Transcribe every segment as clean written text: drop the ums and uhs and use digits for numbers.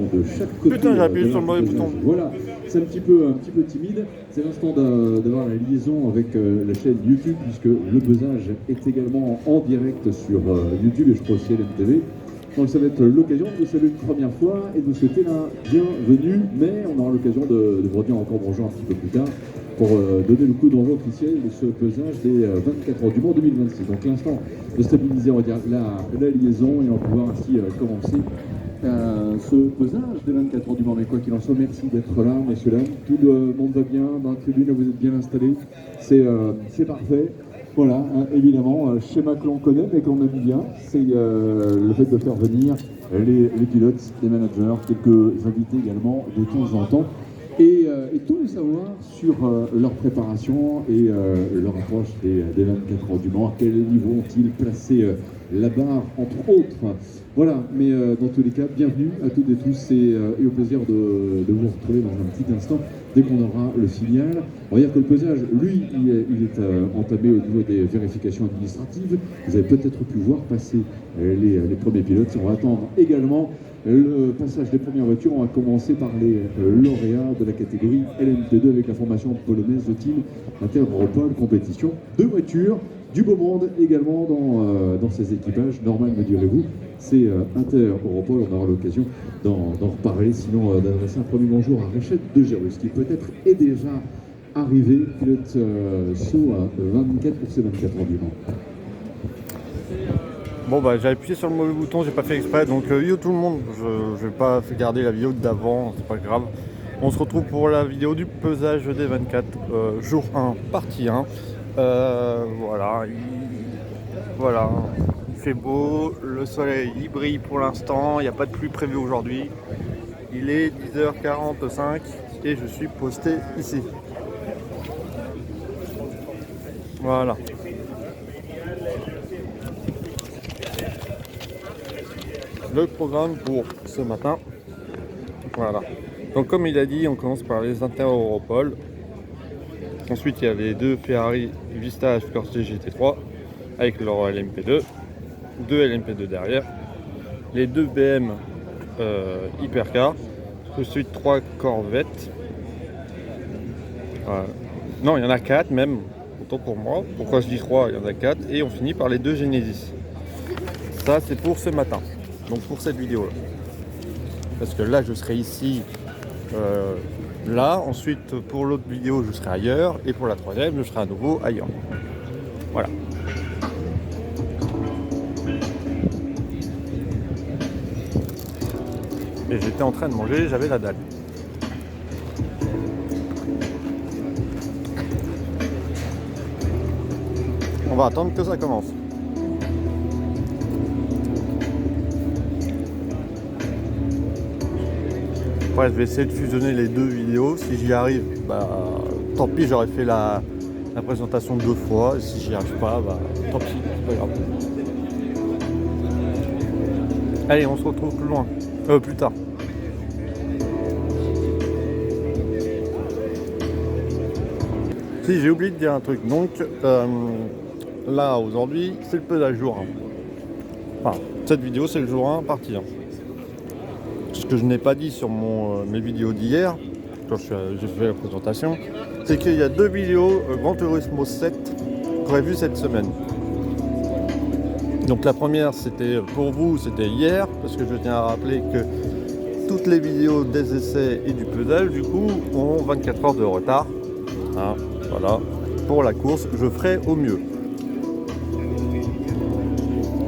sont de chaque côté. Putain, j'ai appuyé sur le mauvais bouton. Voilà, c'est un petit peu timide. C'est l'instant d'avoir la liaison avec la chaîne YouTube, puisque le pesage est également en direct sur YouTube et je crois aussi à l'MTV. Donc ça va être l'occasion de vous saluer une première fois et de vous souhaiter la bienvenue, mais on aura l'occasion de vous redire encore bonjour un petit peu plus tard pour donner le coup d'envoi officiel de ce pesage des 24 heures du Mans 2026. Donc l'instant de stabiliser, on va dire, la liaison et on va pouvoir ainsi commencer ce pesage des 24 heures du Mans. Mais quoi qu'il en soit, merci d'être là, messieurs, dames. Tout le monde va bien, dans la tribune, vous êtes bien installés, c'est parfait. Voilà, hein, évidemment, schéma que l'on connaît mais qu'on aime bien, c'est le fait de faire venir les pilotes, les managers, quelques invités également de temps en temps, et tout le savoir sur leur préparation et leur approche des 24 heures du Mans. À quel niveau ont-ils placé la barre, entre autres. Voilà, mais dans tous les cas, bienvenue à toutes et tous et au plaisir de vous retrouver dans un petit instant dès qu'on aura le signal. On va dire que le pesage, lui, il est entamé au niveau des vérifications administratives. Vous avez peut-être pu voir passer les premiers pilotes. On va attendre également le passage des premières voitures. On va commencer par les lauréats de la catégorie LMP2 avec la formation polonaise de Team Inter-Europol, compétition de voitures. Du beau monde également dans ces équipages. Normal, me direz-vous, c'est Inter-Europol. On aura l'occasion d'en reparler. Sinon, d'adresser un premier bonjour à Rachel de Gérus, qui peut-être est déjà arrivé, pilote saut à 24 pour ces 24 heures du Mans. Bon bah j'ai appuyé sur le mauvais bouton, j'ai pas fait exprès, donc yo tout le monde, je vais pas garder la vidéo d'avant, c'est pas grave. On se retrouve pour la vidéo du pesage des 24, jour 1, partie 1. Voilà, il fait beau, le soleil il brille pour l'instant, il n'y a pas de pluie prévue aujourd'hui. Il est 10h45 et je suis posté ici. Voilà. Le programme pour ce matin. Voilà. Donc comme il a dit, on commence par les Inter-Europol. Ensuite, il y a les deux Ferrari Vista F-Corse GT3 avec leur LMP2. Deux LMP2 derrière. Les deux BM Hypercar. Ensuite, trois Corvettes. Non, il y en a 4 même. Autant pour moi. Pourquoi je dis 3? Il y en a 4. Et on finit par les deux Genesis. Ça, c'est pour ce matin. Donc pour cette vidéo là, parce que là je serai ici, là, ensuite pour l'autre vidéo je serai ailleurs, et pour la troisième je serai à nouveau ailleurs. Voilà. Et j'étais en train de manger, j'avais la dalle. On va attendre que ça commence. Ouais, je vais essayer de fusionner les deux vidéos. Si j'y arrive, bah, tant pis, j'aurais fait la présentation 2 fois. Et si j'y arrive pas, bah, tant pis, c'est pas grave. Allez, on se retrouve plus tard. Si, j'ai oublié de dire un truc. Donc, là, aujourd'hui, c'est le pesage jour 1. Enfin, cette vidéo, c'est le jour 1, partie 1. Ce que je n'ai pas dit sur mes vidéos d'hier, quand j'ai fait la présentation, c'est qu'il y a 2 vidéos Gran Turismo 7 prévues cette semaine. Donc la première, c'était pour vous, c'était hier, parce que je tiens à rappeler que toutes les vidéos des essais et du pesage, du coup, ont 24 heures de retard. Hein, voilà, pour la course, je ferai au mieux.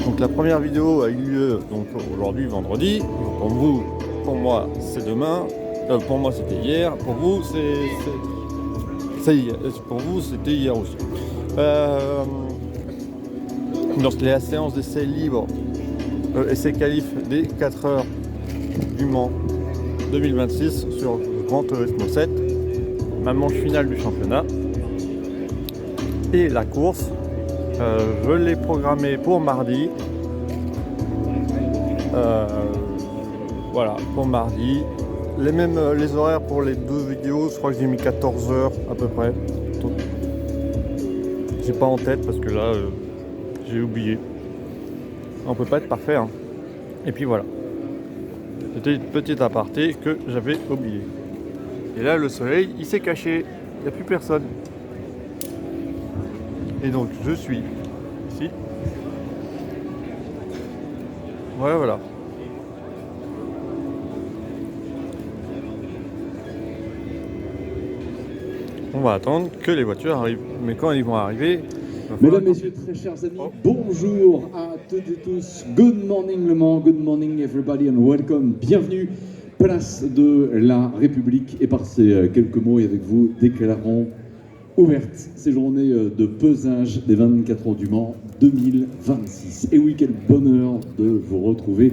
Donc la première vidéo a eu lieu donc aujourd'hui vendredi. Pour vous, pour moi c'est demain. Pour moi c'était hier. Pour vous pour vous c'était hier aussi. Donc la séance d'essai libre, essai qualif des 4 heures du Mans 2026 sur Gran Turismo 7, ma manche finale du championnat et la course. Je l'ai programmé pour mardi. Voilà, pour mardi. Les horaires pour les 2 vidéos, je crois que j'ai mis 14 heures à peu près. J'ai pas en tête parce que là, j'ai oublié. On peut pas être parfait, hein. Et puis voilà. C'était une petite aparté que j'avais oublié. Et là, le soleil, il s'est caché. Il n'y a plus personne. Et donc, je suis ici. Voilà, voilà. On va attendre que les voitures arrivent. Mais quand ils vont arriver... Mesdames, Messieurs, très chers amis, bonjour à toutes et tous. Good morning Le Mans, good morning everybody and welcome. Bienvenue, place de la République. Et par ces quelques mots et avec vous, déclarons ouvertes ces journées de pesage des 24 heures du Mans 2026. Et oui, quel bonheur de vous retrouver.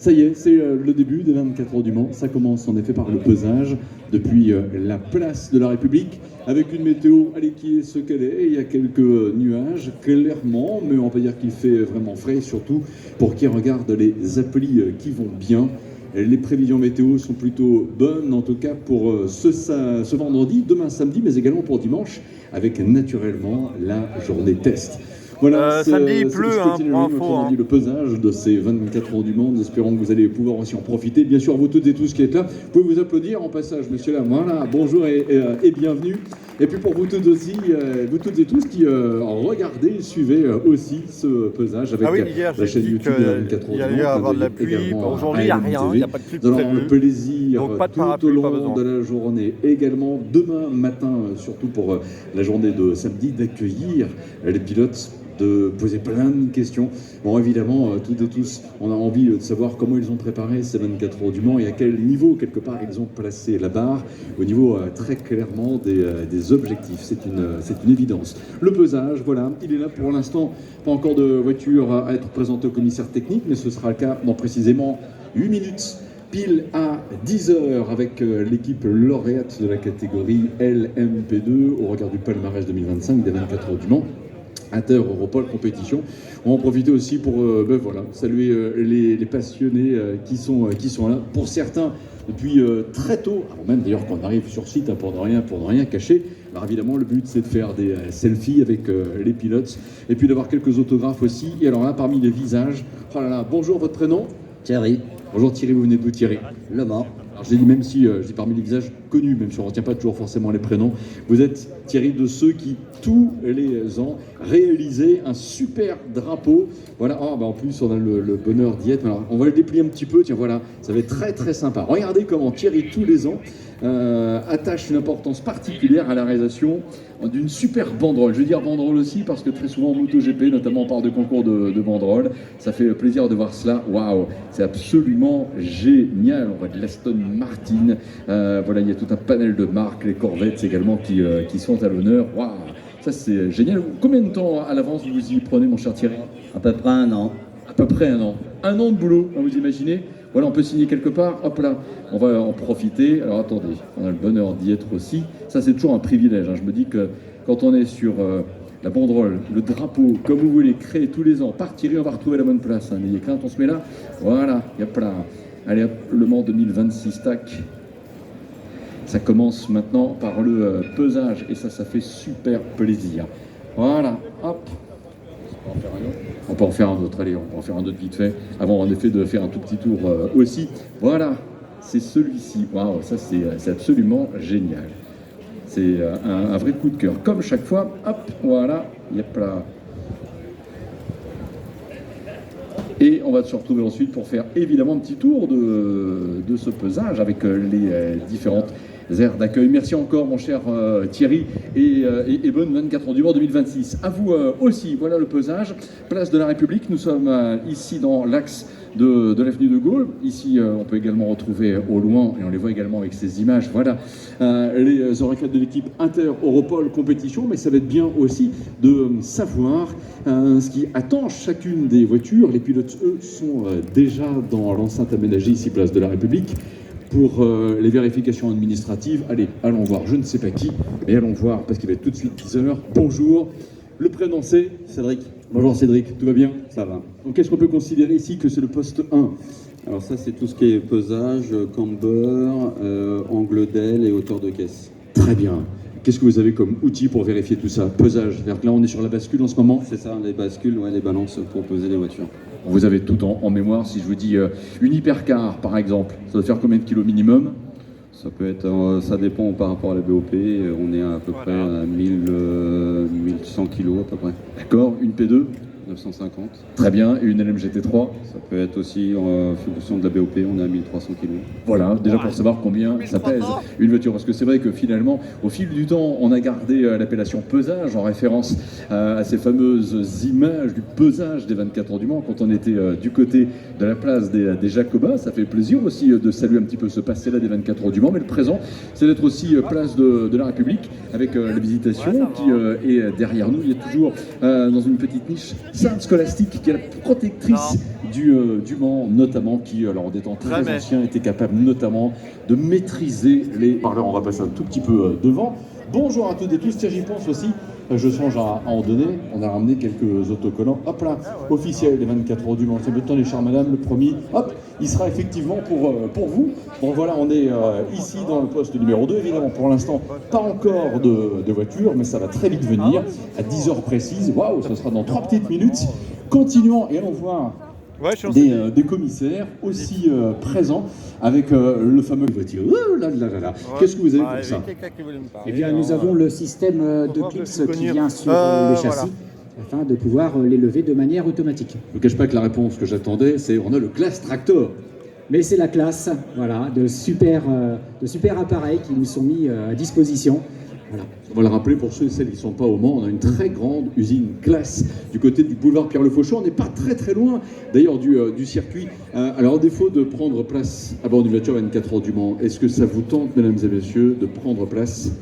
Ça y est, c'est le début des 24 heures du Mans. Ça commence en effet par le pesage depuis la place de la République avec une météo qui est ce qu'elle est. Il y a quelques nuages, clairement, mais on va dire qu'il fait vraiment frais, surtout pour qui regarde les applis qui vont bien. Les prévisions météo sont plutôt bonnes, en tout cas pour ce vendredi, demain samedi, mais également pour dimanche, avec naturellement la journée test. Voilà, samedi il pleut, pour info. Le pesage de ces 24 heures du Mans. Espérons que vous allez pouvoir aussi en profiter. Bien sûr, vous toutes et tous qui êtes là, vous pouvez vous applaudir en passage, monsieur là. Voilà, bonjour et bienvenue. Et puis pour vous toutes aussi, vous toutes et tous qui regardez, suivez aussi ce pesage avec la chaîne YouTube de 24 heures du Mans. Il y a avoir de la pluie. Aujourd'hui, il n'y a rien, il n'y a pas de pluie prévue. Nous avons le plaisir donc, pas de tout parapluie, au long de la journée, également demain matin, surtout pour la journée de samedi, d'accueillir les pilotes, de poser plein de questions. Bon, évidemment, toutes et tous, on a envie de savoir comment ils ont préparé ces 24 heures du Mans et à quel niveau, quelque part, ils ont placé la barre, au niveau très clairement des objectifs. C'est une évidence. Le pesage, voilà, il est là pour l'instant. Pas encore de voiture à être présentée au commissaire technique, mais ce sera le cas dans précisément 8 minutes. Pile à 10h avec l'équipe lauréate de la catégorie LMP2 au regard du palmarès 2025 des 24 heures du Mans. Inter-Europol compétition. On va en profiter aussi pour saluer les passionnés qui sont là. Pour certains, depuis très tôt, avant même d'ailleurs qu'on arrive sur site pour ne rien cacher. Alors évidemment, le but c'est de faire des selfies avec les pilotes et puis d'avoir quelques autographes aussi. Et alors là, parmi les visages, oh là là, bonjour, votre prénom ? Thierry. Bonjour Thierry, vous venez d'où Thierry ? Le Mans. Alors je l'ai dit, même si je dis parmi les visages connus, même si on ne retient pas toujours forcément les prénoms, vous êtes Thierry de ceux qui, tous les ans, réalisaient un super drapeau. Voilà, en plus on a le bonheur d'y être. Alors, on va le déplier un petit peu, tiens voilà, ça va être très très sympa. Regardez comment Thierry, tous les ans, attache une importance particulière à la réalisation d'une super banderole. Je veux dire banderole aussi parce que très souvent en MotoGP, notamment on parle de concours de banderole, ça fait plaisir de voir cela. Waouh, c'est absolument génial. On voit de l'Aston Martin, voilà, il y a tout un panel de marques, les Corvettes également qui sont à l'honneur. Waouh, ça c'est génial. Combien de temps à l'avance vous y prenez, mon cher Thierry ? À peu près un an. À peu près un an. Un an de boulot, vous imaginez ? Voilà, on peut signer quelque part, hop là, on va en profiter. Alors attendez, on a le bonheur d'y être aussi. Ça, c'est toujours un privilège. Je me dis que quand on est sur la banderole, le drapeau, comme vous voulez, créer tous les ans, par Thierry, on va retrouver la bonne place. N'ayez crainte, on se met là. Voilà, hop là. Allez, hop, Le Mans 2026, tac. Ça commence maintenant par le pesage et ça fait super plaisir. Voilà, hop. On peut en faire un autre, allez, on peut en faire un autre vite fait, avant en effet de faire un tout petit tour aussi. Voilà, c'est celui-ci. Waouh, ça c'est absolument génial. C'est un vrai coup de cœur. Comme chaque fois, hop, voilà, yep là. Et on va se retrouver ensuite pour faire évidemment un petit tour de ce pesage avec les différentes aires d'accueil. Merci encore mon cher Thierry et bonne 24 heures du Mans 2026. À vous aussi, voilà le pesage, place de la République. Nous sommes ici dans l'axe de l'avenue de Gaulle. Ici, on peut également retrouver au loin, et on les voit également avec ces images, voilà, les oracles de l'équipe Inter-Europol compétition, mais ça va être bien aussi de savoir ce qui attend chacune des voitures. Les pilotes, eux, sont déjà dans l'enceinte aménagée ici, place de la République, pour les vérifications administratives. Allez, allons voir, je ne sais pas qui, mais allons voir, parce qu'il va être tout de suite 10h. Bonjour, le prénom c'est Cédric. Bonjour Cédric, tout va bien ? Ça va. Donc est-ce qu'on peut considérer ici que c'est le poste 1 ? Alors ça, c'est tout ce qui est pesage, camber, angle d'aile et hauteur de caisse. Très bien. Qu'est-ce que vous avez comme outil pour vérifier tout ça ? Pesage, c'est-à-dire que là on est sur la bascule en ce moment ? C'est ça, les bascules, ouais, les balances pour peser les voitures. Vous avez tout en mémoire. Si je vous dis une hypercar, par exemple, ça doit faire combien de kilos minimum? Ça peut être, ça dépend par rapport à la BOP. On est à peu près à 1100 kg à peu près. D'accord. Une P2? 950. Très bien. Et une LMGT3? Ça peut être aussi en fonction de la BOP, on est à 1300 kg. Voilà, déjà pour savoir combien ça pèse une voiture. Parce que c'est vrai que finalement, au fil du temps, on a gardé l'appellation pesage en référence à ces fameuses images du pesage des 24 heures du Mans quand on était du côté de la place des Jacobins. Ça fait plaisir aussi de saluer un petit peu ce passé-là des 24 heures du Mans. Mais le présent, c'est d'être aussi place de la République avec la visitation qui est derrière nous. Il y a toujours dans une petite niche Sainte Scolastique qui est la protectrice du Mans, notamment, qui, alors en des temps très anciens, était capable notamment de maîtriser les parleurs. On va passer un tout petit peu devant. Bonjour à toutes et tous, tiens, j'y pense aussi. Je songe à en donner. On a ramené quelques autocollants. Hop là, officiel des 24 heures du Mans. Ça peut temps, les chers madame, le premier. Hop, il sera effectivement pour vous. Bon voilà, on est ici dans le poste numéro 2. Évidemment, pour l'instant, pas encore de voiture, mais ça va très vite venir. À 10 heures précises. Waouh, ce sera dans 3 petites minutes. Continuons et allons voir des commissaires aussi présents avec le fameux voiture. Oh là là là là. Qu'est-ce que vous avez pour ça? Eh bien, nous avons le système de clips qui vient sur les châssis afin de pouvoir les lever de manière automatique. Je ne cache pas que la réponse que j'attendais, c'est on a le Class Tractor. Mais c'est la classe, voilà, de super appareils qui nous sont mis à disposition. Voilà. On va le rappeler pour ceux et celles qui ne sont pas au Mans, on a une très grande usine Class du côté du boulevard Pierre-le-Fauchon. On n'est pas très loin d'ailleurs du circuit. Alors, à défaut de prendre place à bord d'une voiture 24 heures du Mans, est-ce que ça vous tente, mesdames et messieurs, de prendre place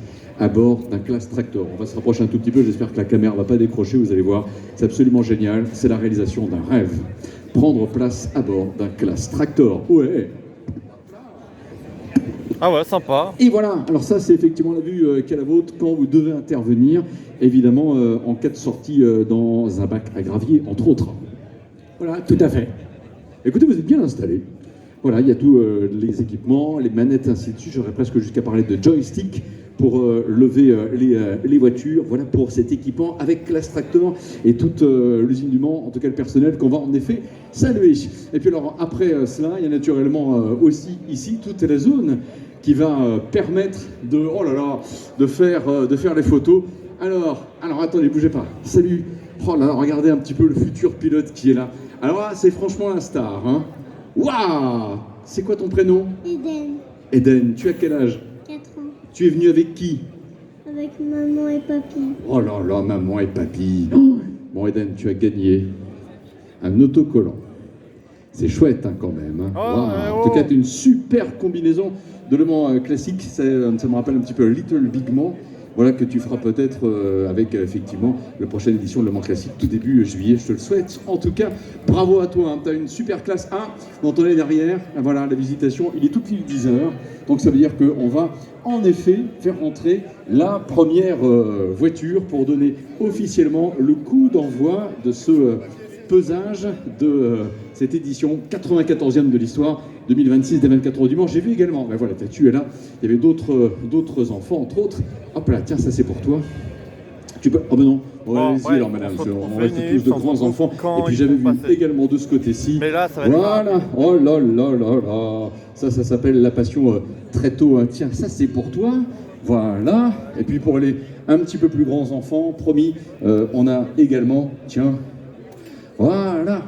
à bord d'un Class Tractor? On va se rapprocher un tout petit peu, j'espère que la caméra ne va pas décrocher, vous allez voir, c'est absolument génial, c'est la réalisation d'un rêve. Prendre place à bord d'un Class Tractor, ouais. Ah ouais, sympa. Et voilà, alors ça c'est effectivement la vue qu'est la vôtre quand vous devez intervenir, évidemment en cas de sortie dans un bac à gravier, entre autres. Voilà, tout à fait. Écoutez, vous êtes bien installés. Voilà, il y a tous les équipements, les manettes, ainsi de suite. J'aurais presque jusqu'à parler de joystick pour lever les voitures. Voilà pour cet équipement avec Class Tractor et toute l'usine du Mans, en tout cas le personnel qu'on va en effet saluer. Et puis alors après cela, il y a naturellement aussi ici toute la zone qui va permettre de faire les photos. Alors attendez, bougez pas. Salut. Oh là là, regardez un petit peu le futur pilote qui est là. Alors là, c'est franchement un star, hein. Waouh! C'est quoi ton prénom? Eden, Eden, tu as quel âge? 4 ans, Tu es venu avec qui? avec maman et papy. Oh là là, maman et papy. Bon Eden, tu as gagné un autocollant. C'est chouette hein, quand même. Hein. Waouh. En tout cas, c'est une super combinaison de Le Mans classique. Ça me rappelle un petit peu Little Big Mans. Voilà que tu feras peut-être avec effectivement la prochaine édition de Le Mans Classique tout début juillet, je te le souhaite. En tout cas, bravo à toi, hein. Tu as une super classe 1 dans ton nez derrière. Voilà, la visitation, il est tout pile 10 heures. Donc ça veut dire qu'on va en effet faire rentrer la première voiture pour donner officiellement le coup d'envoi de ce pesage de cette édition 94e de l'histoire 2026 des 24 heures du Mans. J'ai vu également, ben voilà, tu es là, il y avait d'autres enfants, entre autres. Hop là, tiens, ça c'est pour toi. Tu peux... Oh ben non, allez-y alors madame, on reste tous de grands enfants. Et puis j'avais vu également de ce côté-ci. Mais là, ça va voilà, oh là là là là. Ça s'appelle la passion très tôt. Hein. Tiens, ça c'est pour toi. Voilà. Et puis pour les un petit peu plus grands enfants, promis, on a également, tiens, voilà.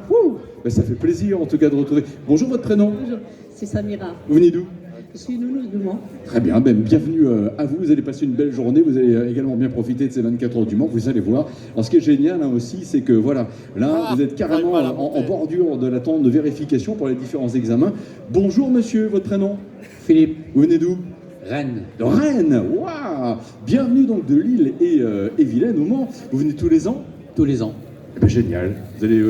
Ben, ça fait plaisir en tout cas de retrouver. Bonjour, votre prénom? Bonjour, c'est Samira. Vous venez d'où? Je suis nounou de Mans. Très bien, ben, bienvenue à vous. Vous allez passer une belle journée. Vous allez également bien profiter de ces 24 heures du Mans. Vous allez voir. Alors, ce qui est génial hein, aussi, c'est que voilà, là, vous êtes carrément en bordure de l'attente de vérification pour les différents examens. Bonjour, monsieur, votre prénom? Philippe. Vous venez d'où? Rennes. De Rennes. Waouh! Bienvenue donc de Lille et Vilaine au Mans. Vous venez tous les ans? Tous les ans. Eh ben, génial. Vous avez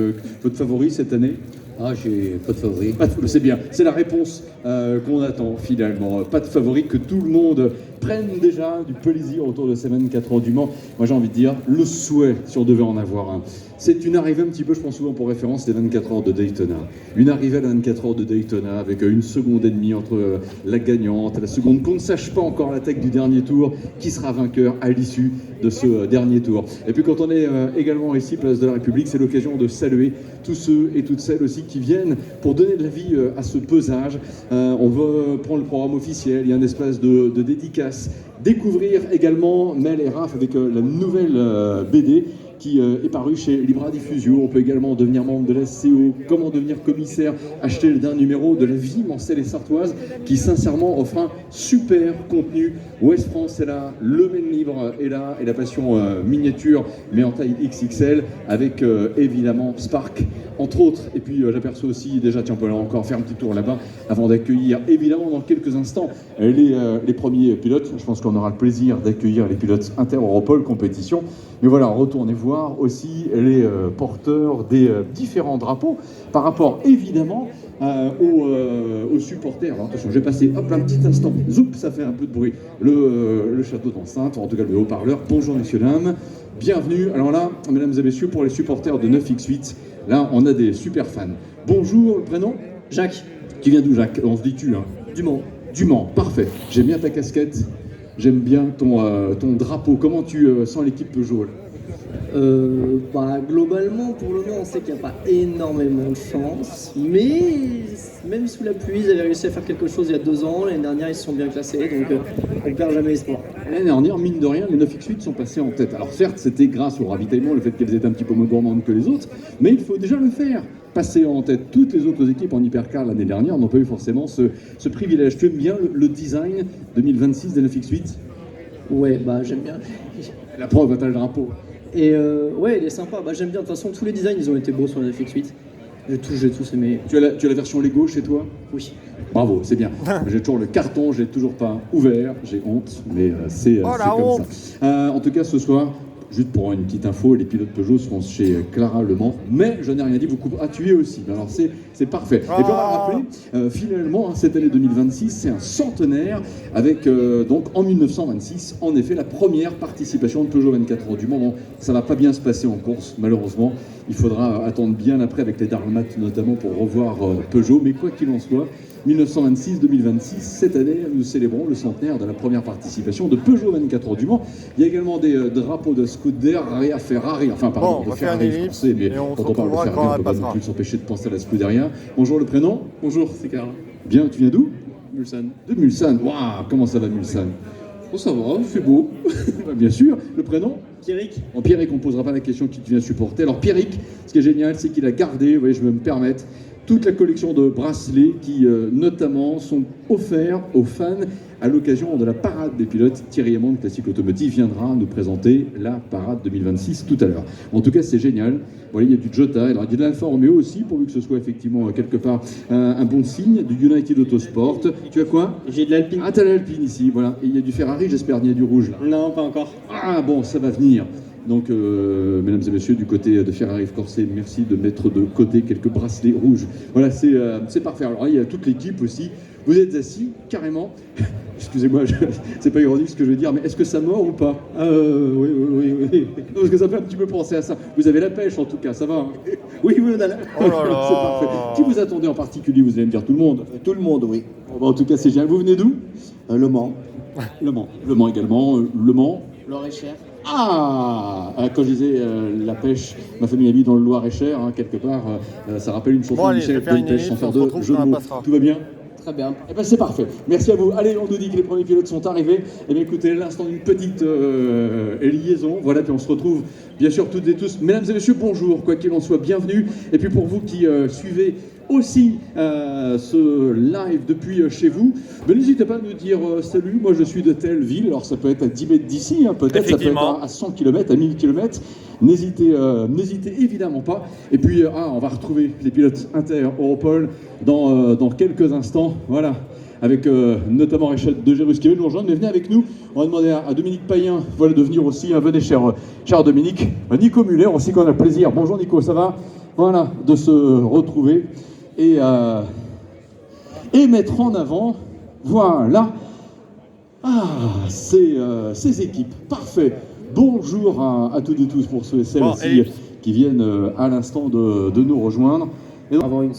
votre favori cette année? Ah, j'ai pas de favori. C'est bien, c'est la réponse qu'on attend finalement. Pas de favori, que tout le monde prennent déjà du plaisir autour de ces 24 heures du Mans. Moi j'ai envie de dire, le souhait si on devait en avoir un. C'est une arrivée un petit peu, je prends souvent pour référence, les 24 heures de Daytona. Une arrivée à la 24 heures de Daytona avec une seconde et demie entre la gagnante et la seconde, qu'on ne sache pas encore la tech du dernier tour, qui sera vainqueur à l'issue de ce dernier tour. Et puis quand on est également ici, place de la République, c'est l'occasion de saluer tous ceux et toutes celles aussi qui viennent pour donner de la vie à ce pesage. On veut prendre le programme officiel, il y a un espace de dédicace. Découvrir également Mel et Raph avec la nouvelle BD qui est paru chez Libra Diffusio. On peut également devenir membre de la SCO, comment devenir commissaire, acheter le dernier numéro de La Vie Mancelle et Sartoise, qui sincèrement offre un super contenu. Ouest France est là, Le Maine Libre est là, et la passion miniature, mais en taille XXL, avec évidemment Spark, entre autres. Et puis j'aperçois aussi, déjà, tiens, on peut encore faire un petit tour là-bas, avant d'accueillir évidemment dans quelques instants les premiers pilotes. Je pense qu'on aura le plaisir d'accueillir les pilotes Inter-Europol compétition. Mais voilà, retournez voir aussi les porteurs des différents drapeaux par rapport évidemment aux supporters. Alors attention, j'ai passé hop, un petit instant, zoup, ça fait un peu de bruit. Le château d'enceinte, en tout cas le haut-parleur. Bonjour messieurs, dames, bienvenue. Alors là, mesdames et messieurs, pour les supporters de 9X8, là on a des super fans. Bonjour, le prénom ? Jacques. Qui vient d'où Jacques ? On se dit tu, hein ? Du Mans. Du Mans, parfait. J'aime bien ta casquette. J'aime bien ton drapeau. Comment tu sens l'équipe Peugeot là ? Globalement, pour le moment, on sait qu'il n'y a pas énormément de chance. Mais même sous la pluie, ils avaient réussi à faire quelque chose il y a 2 ans. L'année dernière, ils se sont bien classés. Donc, on ne perd jamais espoir. L'année dernière, mine de rien, les 9X8 sont passés en tête. Alors certes, c'était grâce au ravitaillement, le fait qu'elles étaient un petit peu moins gourmandes que les autres. Mais il faut déjà le faire. Passer en tête. Toutes les autres équipes en hypercar l'année dernière n'ont pas eu forcément ce privilège. Tu aimes bien le design 2026 des 9X8 ? Ouais, j'aime bien. La preuve, t'as le drapeau. Et ouais, il est sympa. J'aime bien. De toute façon, tous les designs, ils ont été beaux sur le FX8. J'ai tous aimé. Tu as la version Lego chez toi ? Oui. Bravo, c'est bien. J'ai toujours le carton, j'ai toujours pas ouvert. J'ai honte, mais c'est comme ça. En tout cas, ce soir, juste pour une petite info, les pilotes Peugeot seront chez Clara Le Mans, mais je n'ai rien dit, tu y es aussi. Alors c'est parfait. Et puis on va rappeler, finalement, cette année 2026, c'est un centenaire avec, donc en 1926, en effet, la première participation de Peugeot 24 heures du Mans. Bon, ça va pas bien se passer en course, malheureusement. Il faudra attendre bien après avec les Darmates notamment pour revoir Peugeot, mais quoi qu'il en soit, 1926-2026, cette année, nous célébrons le centenaire de la première participation de Peugeot 24 heures du Mans. Il y a également des drapeaux de Scuderia Ferrari, de Ferrari français, mais quand on parle de Ferrari, on ne peut pas non plus s'empêcher de penser à la Scuderia. Bonjour, le prénom ? Bonjour, c'est Karl. Bien, tu viens d'où ? Mulsanne. De Mulsanne. Waouh, comment ça va Mulsanne ? Oh, ça va, il fait beau. Bien sûr, le prénom ? Pierrick. Bon, Pierrick, on ne posera pas la question qui tu viens supporter. Alors Pierrick, ce qui est génial, c'est qu'il a gardé, vous voyez, je vais me permettre, toute la collection de bracelets qui, notamment, sont offerts aux fans à l'occasion de la parade des pilotes. Thierry Hammond, Classique Automotive, viendra nous présenter la parade 2026 tout à l'heure. En tout cas, c'est génial. Voilà, il y a du Jota, alors il y a de l'Alfa Romeo aussi, pourvu que ce soit effectivement quelque part un bon signe, du United Autosport. Tu as quoi ? J'ai de l'Alpine. Ah, t'as l'Alpine ici, voilà. Et il y a du Ferrari, j'espère, il y a du rouge là. Non, pas encore. Ah bon, ça va venir. Donc, mesdames et messieurs, du côté de Ferrari Corset, merci de mettre de côté quelques bracelets rouges. Voilà, c'est parfait. Alors, il y a toute l'équipe aussi. Vous êtes assis, carrément. Excusez-moi, c'est pas ironique ce que je vais dire, mais est-ce que ça mord ou pas ? Oui. Parce que ça fait un petit peu penser à ça. Vous avez la pêche en tout cas, ça va ? Oui, on a la... Oh là là. C'est parfait. Qui vous attendez en particulier ? Vous allez me dire tout le monde. Tout le monde, oui. Bon, en tout cas, c'est génial. Vous venez d'où ? Le Mans. Le Mans également. Le Mans. Loir-et-Cher. Ah, quand je disais la pêche, ma famille habite dans le Loir-et-Cher, hein, quelque part, ça rappelle une chanson Bon, de allez, Michel, je vais faire une pêche sans ellipse, faire on se de retrouve jeu de quand mots. on passera. Tout va bien ? Très bien. Eh ben c'est parfait. Merci à vous. Allez, on nous dit que les premiers pilotes sont arrivés. Eh bien écoutez, l'instant d'une petite liaison. Voilà, puis on se retrouve bien sûr toutes et tous. Mesdames et messieurs, bonjour, quoi qu'il en soit, bienvenue. Et puis pour vous qui suivez aussi ce live depuis chez vous, ben, n'hésitez pas à nous dire salut, moi je suis de telle ville. Alors ça peut être à 10 mètres d'ici, hein, peut-être ça peut être à 100 km, à 1000 km. N'hésitez évidemment pas. Et puis, on va retrouver les pilotes Inter-Europol dans quelques instants. Voilà, avec notamment Richard de Gérus qui vient nous rejoindre. Mais venez avec nous. On va demander à Dominique Payen de venir aussi. Venez, cher Dominique. Nico Muller aussi, qu'on a le plaisir. Bonjour Nico, ça va ? Voilà, de se retrouver et mettre en avant, voilà, Ah, ces équipes, parfait. Bonjour à toutes et tous pour ceux et celles qui viennent à l'instant de nous rejoindre. Avant un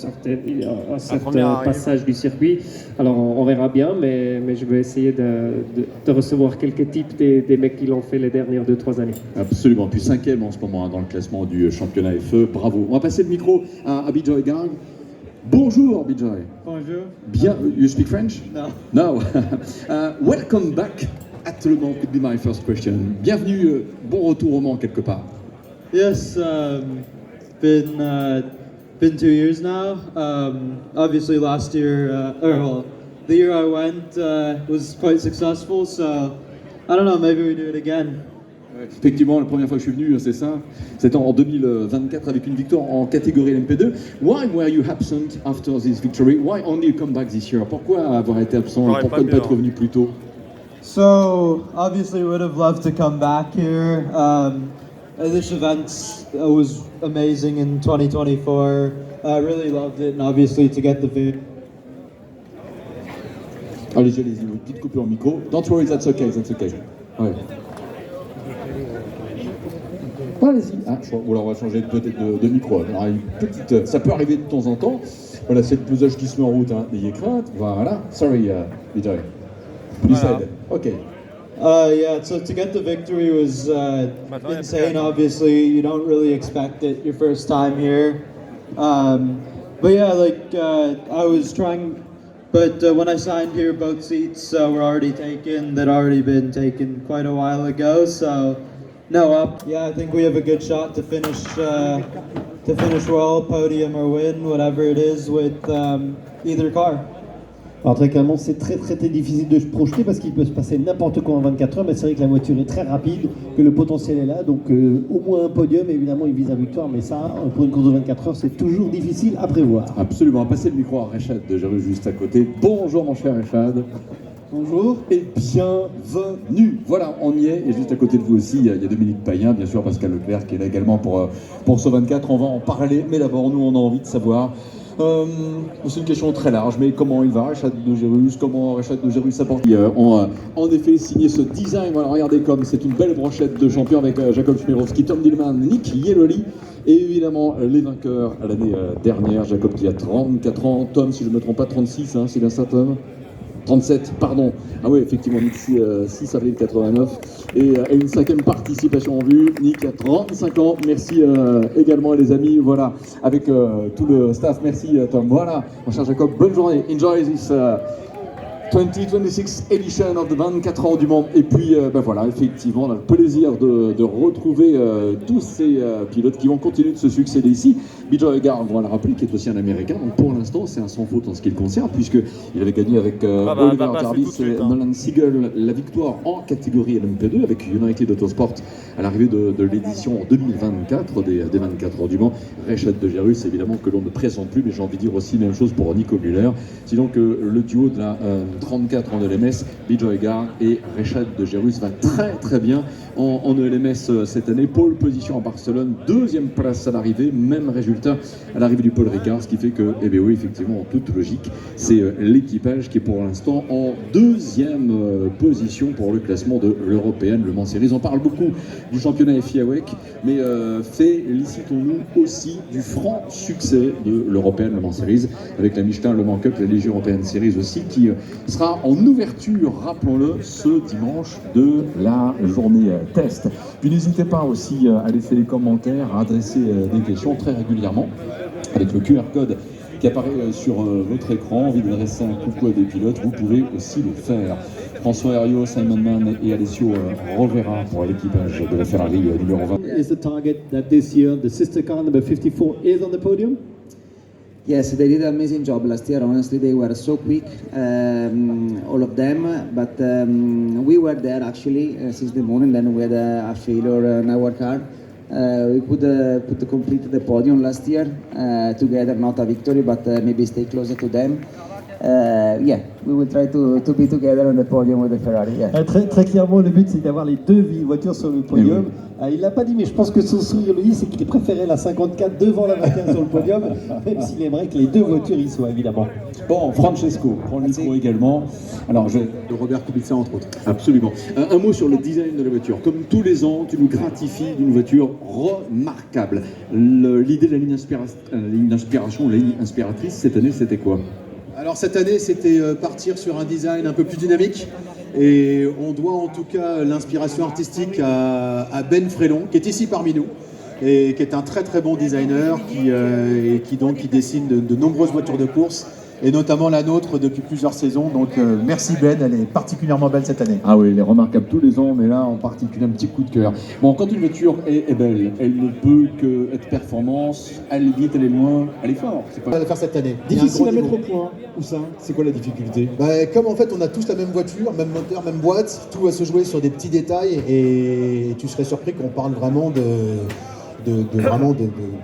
certain passage du circuit. Alors on verra bien, mais je vais essayer de recevoir quelques tips des mecs qui l'ont fait les dernières 2-3 années. Absolument, puis 5e en ce moment dans le classement du championnat FE, bravo. On va passer le micro à Bijoy Garg. Bonjour Bijoy. Bonjour. Bien, you speak French? No. No. Welcome back at Le Mans could be my first question. Bienvenue, bon retour au Mans quelque part. Yes, been 2 years now. Obviously last year, the year I went was quite successful, so I don't know, maybe we do it again. Effectivement, la première fois que je suis venu, c'est ça. C'était en 2024 avec une victoire en catégorie LMP2. Why were you absent after this victory? Why only come back this year? Pourquoi avoir été absent? Pourquoi ne pas être revenu plus tôt? So obviously would have loved to come back here. This event was amazing in 2024. I really loved it, and obviously to get the view. Allez-y, une petite coupure au micro. Don't worry, that's okay, that's okay. Ouais. Allez-y. Ah, ou alors on va changer peut-être de micro. Alors, une petite, ça peut arriver de temps en temps. Voilà, c'est le pesage qui se met en route. Hein. N'ayez crainte. Voilà. Sorry, Bijoy. Please said. Okay. Yeah, so to get the victory was insane. Obviously, you don't really expect it your first time here. But yeah, I was trying, but when I signed here, both seats were already taken. They'd already been taken quite a while ago. So yeah, I think we have a good shot to finish well, podium or win, whatever it is with either car. Alors très clairement, c'est très difficile de se projeter parce qu'il peut se passer n'importe quoi en 24 heures, mais c'est vrai que la voiture est très rapide, que le potentiel est là, donc au moins un podium, évidemment il vise la victoire, mais ça, pour une course de 24 heures, c'est toujours difficile à prévoir. Absolument, passer le micro à Rechad de Jeruz juste à côté. Bonjour mon cher Rechad. Bonjour. Et bienvenue. Voilà, on y est. Et juste à côté de vous aussi, il y a Dominique Payen, bien sûr, Pascal Leclerc qui est là également pour ce 24. On va en parler, mais d'abord, nous, on a envie de savoir. C'est une question très large, mais comment il va, Rechad de Jeruz? Comment Rechad de Jeruz s'apporte? En effet, signé ce design. Voilà, regardez comme c'est une belle brochette de champions avec Jakob Schmierowski, Tom Dillman, Nick Yelloly. Et évidemment, les vainqueurs à l'année dernière. Jakob qui a 34 ans, Tom, si je ne me trompe pas, 36, hein, c'est bien ça, Tom? 37, pardon. Ah oui, effectivement, Nick 6 avril 89. Et une 5e participation en vue. Nick a 35 ans. Merci également les amis. Voilà, avec tout le staff. Merci Tom. Voilà, mon cher Jacob, bonne journée. Enjoy this 2026 edition of the 24 heures du Mans. Et puis, voilà, effectivement, on a le plaisir de retrouver tous ces pilotes qui vont continuer de se succéder ici. Bijoy Garg, on va le rappeler, qui est aussi un Américain. Donc pour l'instant, c'est un sans faute en ce qui le concerne, puisqu'il avait gagné avec Oliver Jarvis et Nolan Siegel la victoire en catégorie LMP2 avec United Autosport à l'arrivée de l'édition en 2024 des 24 heures du Mans. Rechad de Jeruz, évidemment, que l'on ne présente plus, mais j'ai envie de dire aussi la même chose pour Nico Müller. Sinon que le duo de la 34 en ELMS, Bijoy Garg et Rechad de Jeruz va très bien en ELMS cette année. Pole position à Barcelone, 2e place à l'arrivée, même résultat à l'arrivée du Paul Ricard, ce qui fait que, eh bien oui, effectivement, en toute logique, c'est l'équipage qui est pour l'instant en 2e position pour le classement de l'Européenne Le Mans Series. On parle beaucoup du championnat FIA WEC, mais félicitons-nous aussi du franc succès de l'Européenne Le Mans Series avec la Michelin Le Mans Cup, la Légion Européenne Series aussi, qui sera en ouverture, rappelons-le, ce dimanche de la journée test. Puis n'hésitez pas aussi à laisser les commentaires, à adresser des questions très régulièrement avec le QR code qui apparaît sur votre écran. Envie d'adresser un coucou à des pilotes, vous pouvez aussi le faire. François Herriot, Simon Mann et Alessio Rovera pour l'équipage de la Ferrari numéro 20. Is the target that this year the sister car number 54 is on the podium? Yes, they did an amazing job last year. Honestly, they were so quick, all of them. But we were there actually since the morning. Then we had a failure in our car. We could complete the podium last year together, not a victory, but maybe stay closer to them. yeah, we will try to be together on the podium with the Ferrari. Yeah. Très clairement, le but c'est d'avoir les deux voitures sur le podium. Il l'a pas dit, mais je pense que son sourire lui, c'est qu'il préférait la 54 devant la 21 sur le podium, même s'il aimerait que les deux voitures y soient évidemment. Bon, Francesco, prends le micro également. Alors, de Robert Kubica entre autres. Absolument. Un mot sur le design de la voiture. Comme tous les ans, tu nous gratifies d'une voiture remarquable. L'idée de la ligne d'inspiration, la ligne inspiratrice, cette année, c'était quoi? Alors cette année, c'était partir sur un design un peu plus dynamique et on doit en tout cas l'inspiration artistique à Ben Frélon, qui est ici parmi nous et qui est un très très bon designer qui dessine de nombreuses voitures de course et notamment la nôtre depuis plusieurs saisons. Donc merci Ben, elle est particulièrement belle cette année. Ah oui, elle est remarquable tous les ans, mais là en particulier un petit coup de cœur. Bon, quand une voiture est belle, elle ne peut que être performance, elle est vite, elle est loin, elle est forte. On va la faire cette année. Difficile à mettre au point. Où ça? C'est quoi la difficulté? Comme en fait on a tous la même voiture, même moteur, même boîte, tout va se jouer sur des petits détails et tu serais surpris qu'on parle vraiment de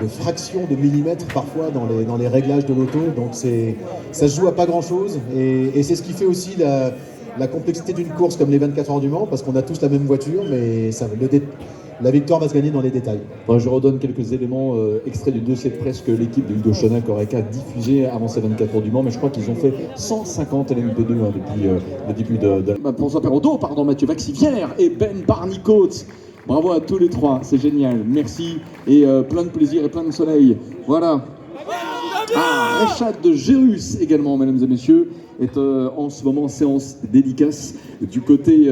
fractions de millimètres parfois dans les réglages de l'auto, donc ça se joue à pas grand chose et c'est ce qui fait aussi la complexité d'une course comme les 24 heures du Mans, parce qu'on a tous la même voiture mais la victoire va se gagner dans les détails. Bon, je redonne quelques éléments extraits du dossier de presse que l'équipe de Ludo Chenac aurait qu'à diffuser avant ces 24 heures du Mans, mais je crois qu'ils ont fait 150 LMP2 depuis le début de... François Perraudot, pardon, Mathieu Vaxivière et Ben Barnicotte. Bravo à tous les trois, c'est génial, merci et plein de plaisir et plein de soleil. Voilà. Ah, Rechad de Gérus également, mesdames et messieurs, est en ce moment en séance dédicace du côté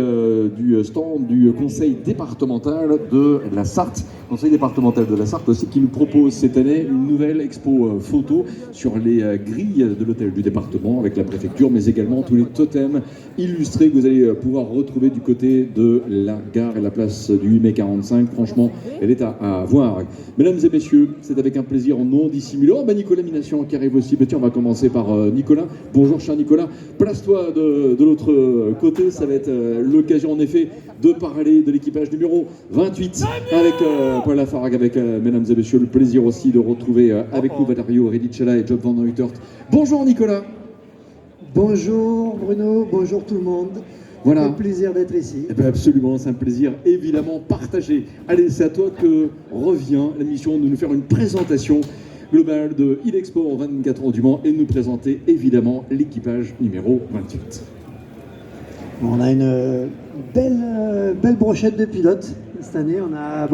du stand du conseil départemental de la Sarthe. Conseil départemental de la Sarthe aussi qui nous propose cette année une nouvelle expo photo sur les grilles de l'hôtel du département avec la préfecture, mais également tous les totems illustrés que vous allez pouvoir retrouver du côté de la gare et la place du 8 mai 45. Franchement, elle est à voir. Mesdames et messieurs, c'est avec un plaisir non dissimulé. Oh, Nicolas Mination qui arrive aussi. Tiens, on va commencer par Nicolas. Bonjour cher Nicolas. Place-toi de l'autre côté. Ça va être l'occasion en effet de parler de l'équipage numéro 28 avec Paul Lafargue, avec mesdames et messieurs, le plaisir aussi de retrouver avec nous Valerio Redicella et Job van Uitert. Bonjour Nicolas. Bonjour Bruno, bonjour tout le monde. Voilà. C'est un plaisir d'être ici. Eh bien absolument, c'est un plaisir évidemment partagé. Allez, c'est à toi que revient la mission de nous faire une présentation globale de e-Export 24 heures du Mans et de nous présenter évidemment l'équipage numéro 28. On a une belle brochette de pilotes cette année. On a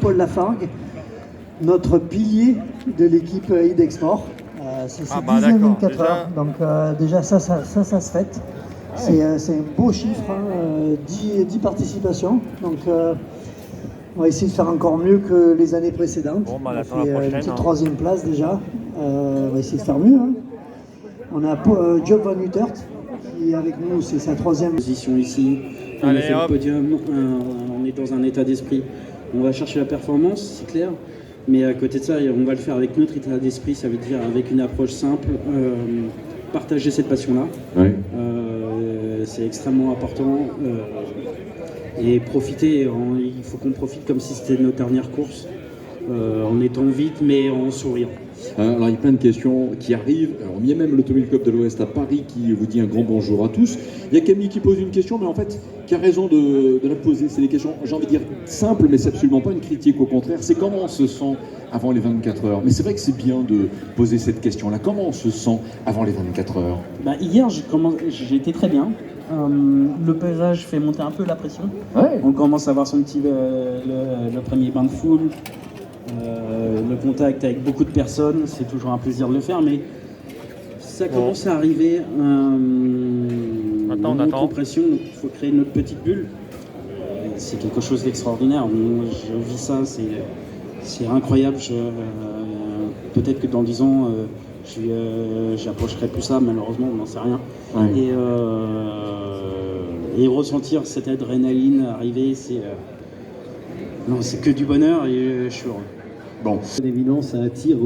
Paul Lafargue, notre pilier de l'équipe e-Export. C'est ses 10e 24 heures. Donc déjà ça se fête. C'est un beau chiffre, 10 participations. Donc on va essayer de faire encore mieux que les années précédentes. Bon, on a fait une petite 3e place déjà. On va essayer de faire mieux. On a Job van Uitert qui est avec nous, c'est sa 3e position ici. On a fait le podium, on est dans un état d'esprit. On va chercher la performance, c'est clair. Mais à côté de ça, on va le faire avec notre état d'esprit, ça veut dire avec une approche simple, partager cette passion-là. Ouais. C'est extrêmement important. Et profiter, il faut qu'on profite comme si c'était notre dernière course, en étant vite mais en souriant. Alors il y a plein de questions qui arrivent. Alors, il y a même l'Automobile Club de l'Ouest à Paris qui vous dit un grand bonjour à tous. Il y a Camille qui pose une question, mais en fait qui a raison de la poser. C'est des questions, j'ai envie de dire, simples, mais c'est absolument pas une critique. Au contraire, c'est comment on se sent avant les 24 heures. Mais c'est vrai que c'est bien de poser cette question-là. Comment on se sent avant les 24 heures? Hier, j'ai été très bien. Le paysage fait monter un peu la pression. Ouais. On commence à voir son petit le premier bain de foule. Le contact avec beaucoup de personnes, c'est toujours un plaisir de le faire, mais ça commence à arriver Maintenant, on attend. Pression, il faut créer notre petite bulle. C'est quelque chose d'extraordinaire. Je vis ça, c'est incroyable. Peut-être que dans 10 ans, j'approcherai plus ça, malheureusement, on n'en sait rien. Ouais. Et ressentir cette adrénaline arriver, c'est que du bonheur et je suis heureux. Bon. C'est évident, ça attire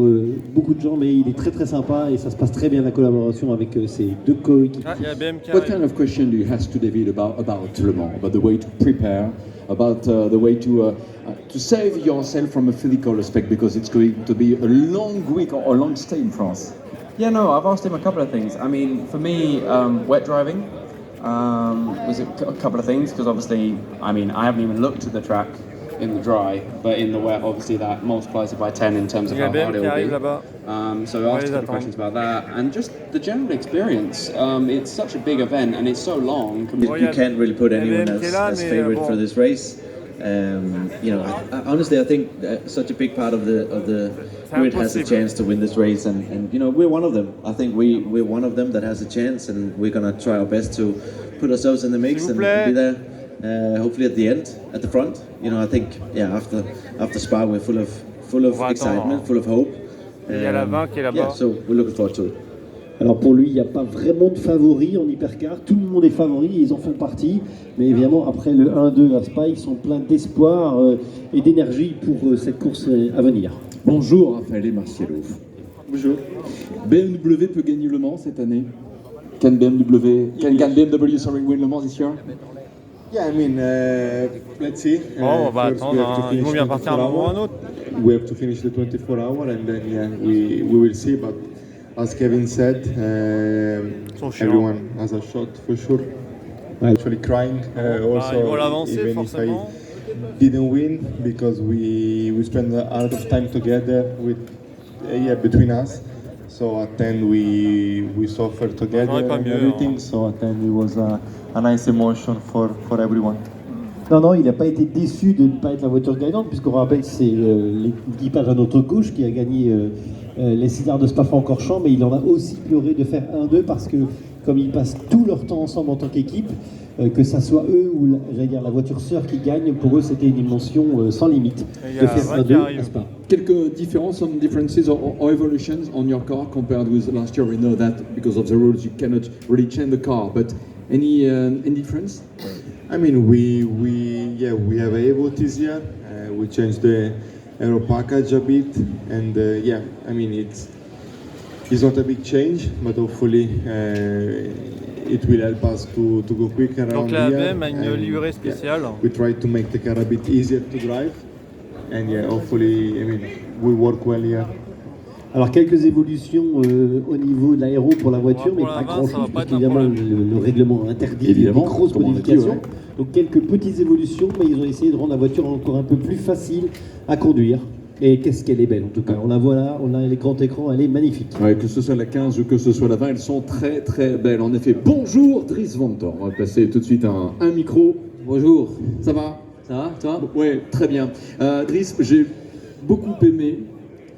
beaucoup de gens, mais il est très très sympa et ça se passe très bien la collaboration avec ces deux coéquipiers. What kind of question do you have to David about Le Mans, about the way to prepare, about the way to save yourself from a physical aspect, because it's going to be a long week or a long stay in France? Yeah, no, I've asked him a couple of things. I mean, for me, wet driving was a couple of things, because obviously, I mean, I haven't even looked at the track in the dry, but in the wet, obviously that multiplies it by 10 in terms of how hard it will be. So I asked a couple of questions about that, and just the general experience. It's such a big event, and it's so long. You can't really put anyone as favorite for this race. You know, honestly, I think such a big part of the grid has a chance to win this race, and you know, we're one of them. I think we're one of them that has a chance, and we're gonna try our best to put ourselves in the mix and be there. Hopefully at the end, at the front. You know, I think after Spa we're full of excitement, full of hope. Yeah, so we're looking forward to it. Alors pour lui, il n'y a pas vraiment de favori en hypercar, tout le monde est favori, ils en font partie, mais évidemment après le 1-2 à Spa, ils sont pleins d'espoir et d'énergie pour cette course à venir. Bonjour Raphaël Marciello. Bonjour. BMW peut gagner Le Mans cette année? Can BMW win Le Mans this year? Yeah, I mean, let's see. On va attendre, ils vont bien partir un moment ou un autre. We have to finish the 24 hour and then yeah, we will see, but as Kevin said, everyone has a shot for sure. Actually crying also, even if I didn't win, because we spent a lot of time together with between us. So at the end we suffered together and everything. So at the end it was a nice emotion for everyone. Non, il n'a pas été déçu de ne pas être la voiture gagnante, puisqu'on rappelle que c'est l'équipage à notre gauche qui a gagné les Césars de Spa-Francorchamps, mais il en a aussi pleuré de faire 1-2 parce que, comme ils passent tout leur temps ensemble en tant qu'équipe, que ça soit eux ou la voiture sœur qui gagne, pour eux c'était une émotion sans limite de faire 1-2 à Spa. Quelques différences, some differences or evolutions on your car compared with last year? We know that because of the rules you cannot really change the car, but any difference? I mean, we have a Evo this year. We changed the aero package a bit, and I mean it's not a big change, but hopefully it will help us to go quicker around here. Donc la BM a une livrée spéciale. We try to make the car a bit easier to drive, and hopefully, I mean, we work well here. Alors quelques évolutions au niveau de l'aéro pour la voiture, mais pas grand-chose, parce qu'évidemment le règlement interdit des grosses modifications. Donc quelques petites évolutions, mais ils ont essayé de rendre la voiture encore un peu plus facile à conduire. Et qu'est-ce qu'elle est belle en tout cas, on la voit là, on a les grands écrans, elle est magnifique. Ouais, que ce soit la 15 ou que ce soit la 20, elles sont très très belles. En effet, bonjour Dries Vanthoor, on va passer tout de suite un micro. Bonjour, ça va? Ça va, toi? Ouais, très bien. Dries, j'ai beaucoup aimé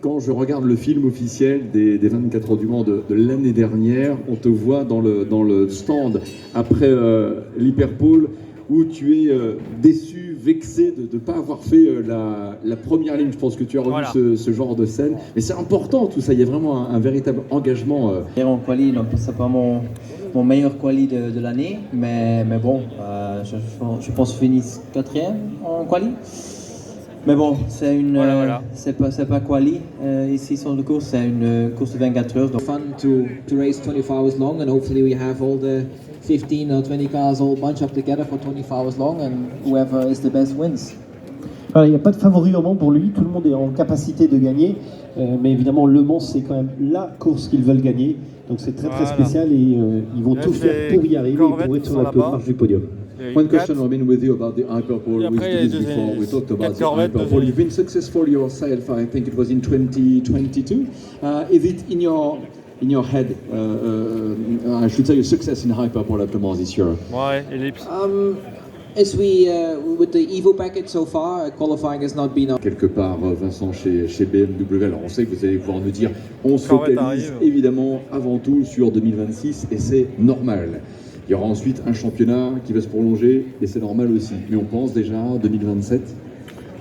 quand je regarde le film officiel des 24 heures du Mans de l'année dernière. On te voit dans le stand après l'Hyperpole, où tu es déçu, vexé de ne pas avoir fait la première ligne. Je pense que tu as revu ce genre de scène. Mais c'est important tout ça, il y a vraiment un véritable engagement. En quali, c'est pas mon meilleur quali de l'année, mais bon, je pense finir 4e en quali. Mais bon, c'est pas quali ici sur la course, c'est une course de 24 heures. Donc. Fun to race 24 hours long, and hopefully we have all the 15 or 20 cars all bunch up together for 24 hours long, and whoever is the best wins. Alors, il n'y a pas de favori au Mans pour lui, tout le monde est en capacité de gagner, mais évidemment Le Mans c'est quand même la course qu'ils veulent gagner, donc c'est très très spécial et ils vont tout faire pour y arriver et pour être sur la marche du podium. One question, Robin, with you about the Hyperpole. We did this before. We talked about the Hyperpole. You've been successful yourself. I think it was in 2022. Is it in your head? I should say a success in Hyperpole at Le Mans this year. Ouais, ellipse. As we with the Evo package so far, qualifying has not been. Quelque part, Vincent, chez BMW. Alors, on sait que vous allez pouvoir nous dire, on se focalise évidemment avant tout sur 2026, et c'est normal. Il y aura ensuite un championnat qui va se prolonger, et c'est normal aussi. Mais on pense déjà à 2027.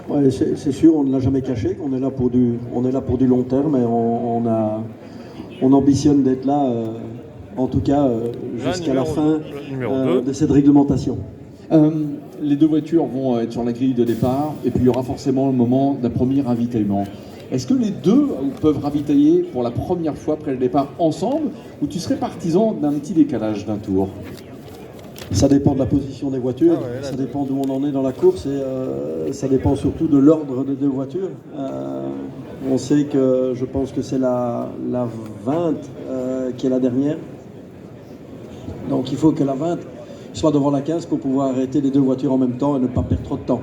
Ouais, c'est sûr, on ne l'a jamais caché, qu'on est là pour du long terme, et on ambitionne d'être là, en tout cas, jusqu'à la fin de cette réglementation. Les deux voitures vont être sur la grille de départ, et puis il y aura forcément le moment d'un premier ravitaillement. Est-ce que les deux peuvent ravitailler pour la première fois après le départ ensemble, ou tu serais partisan d'un petit décalage d'un tour? Ça dépend de la position des voitures, ça dépend d'où on en est dans la course, et ça dépend surtout de l'ordre des deux voitures. On sait que je pense que c'est la 20 qui est la dernière. Donc il faut que la 20 soit devant la 15 pour pouvoir arrêter les deux voitures en même temps et ne pas perdre trop de temps.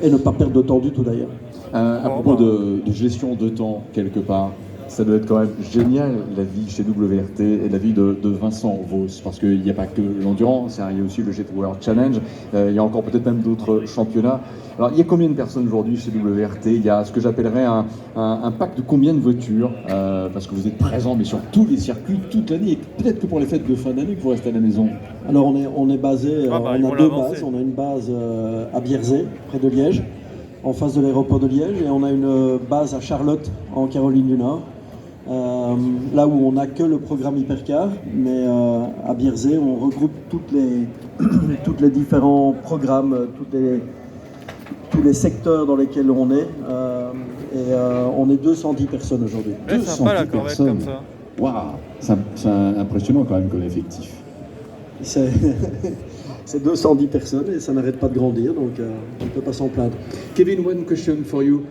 Et ne pas perdre de temps du tout d'ailleurs. À propos de gestion de temps, quelque part, ça doit être quand même génial la vie chez WRT et la vie de Vincent Vos, parce qu'il n'y a pas que l'endurance, il y a aussi le Jet World Challenge, il y a encore peut-être même d'autres championnats. Alors il y a combien de personnes aujourd'hui chez WRT? Il y a ce que j'appellerais un pack de combien de voitures, parce que vous êtes présent mais sur tous les circuits toute l'année, et peut-être que pour les fêtes de fin d'année vous restez à la maison. Alors on est basé, on a deux bases, on a une base à Bierzet, près de Liège, en face de l'aéroport de Liège, et on a une base à Charlotte, en Caroline du Nord. Là où on n'a que le programme Hypercar, mais à Bierzet, on regroupe toutes les différents programmes, tous les secteurs dans lesquels on est. On est 210 personnes aujourd'hui. 210 personnes. Waouh, c'est impressionnant quand même comme effectif. C'est 210 personnes et ça n'arrête pas de grandir, donc on ne peut pas s'en plaindre. Kevin, one question for you.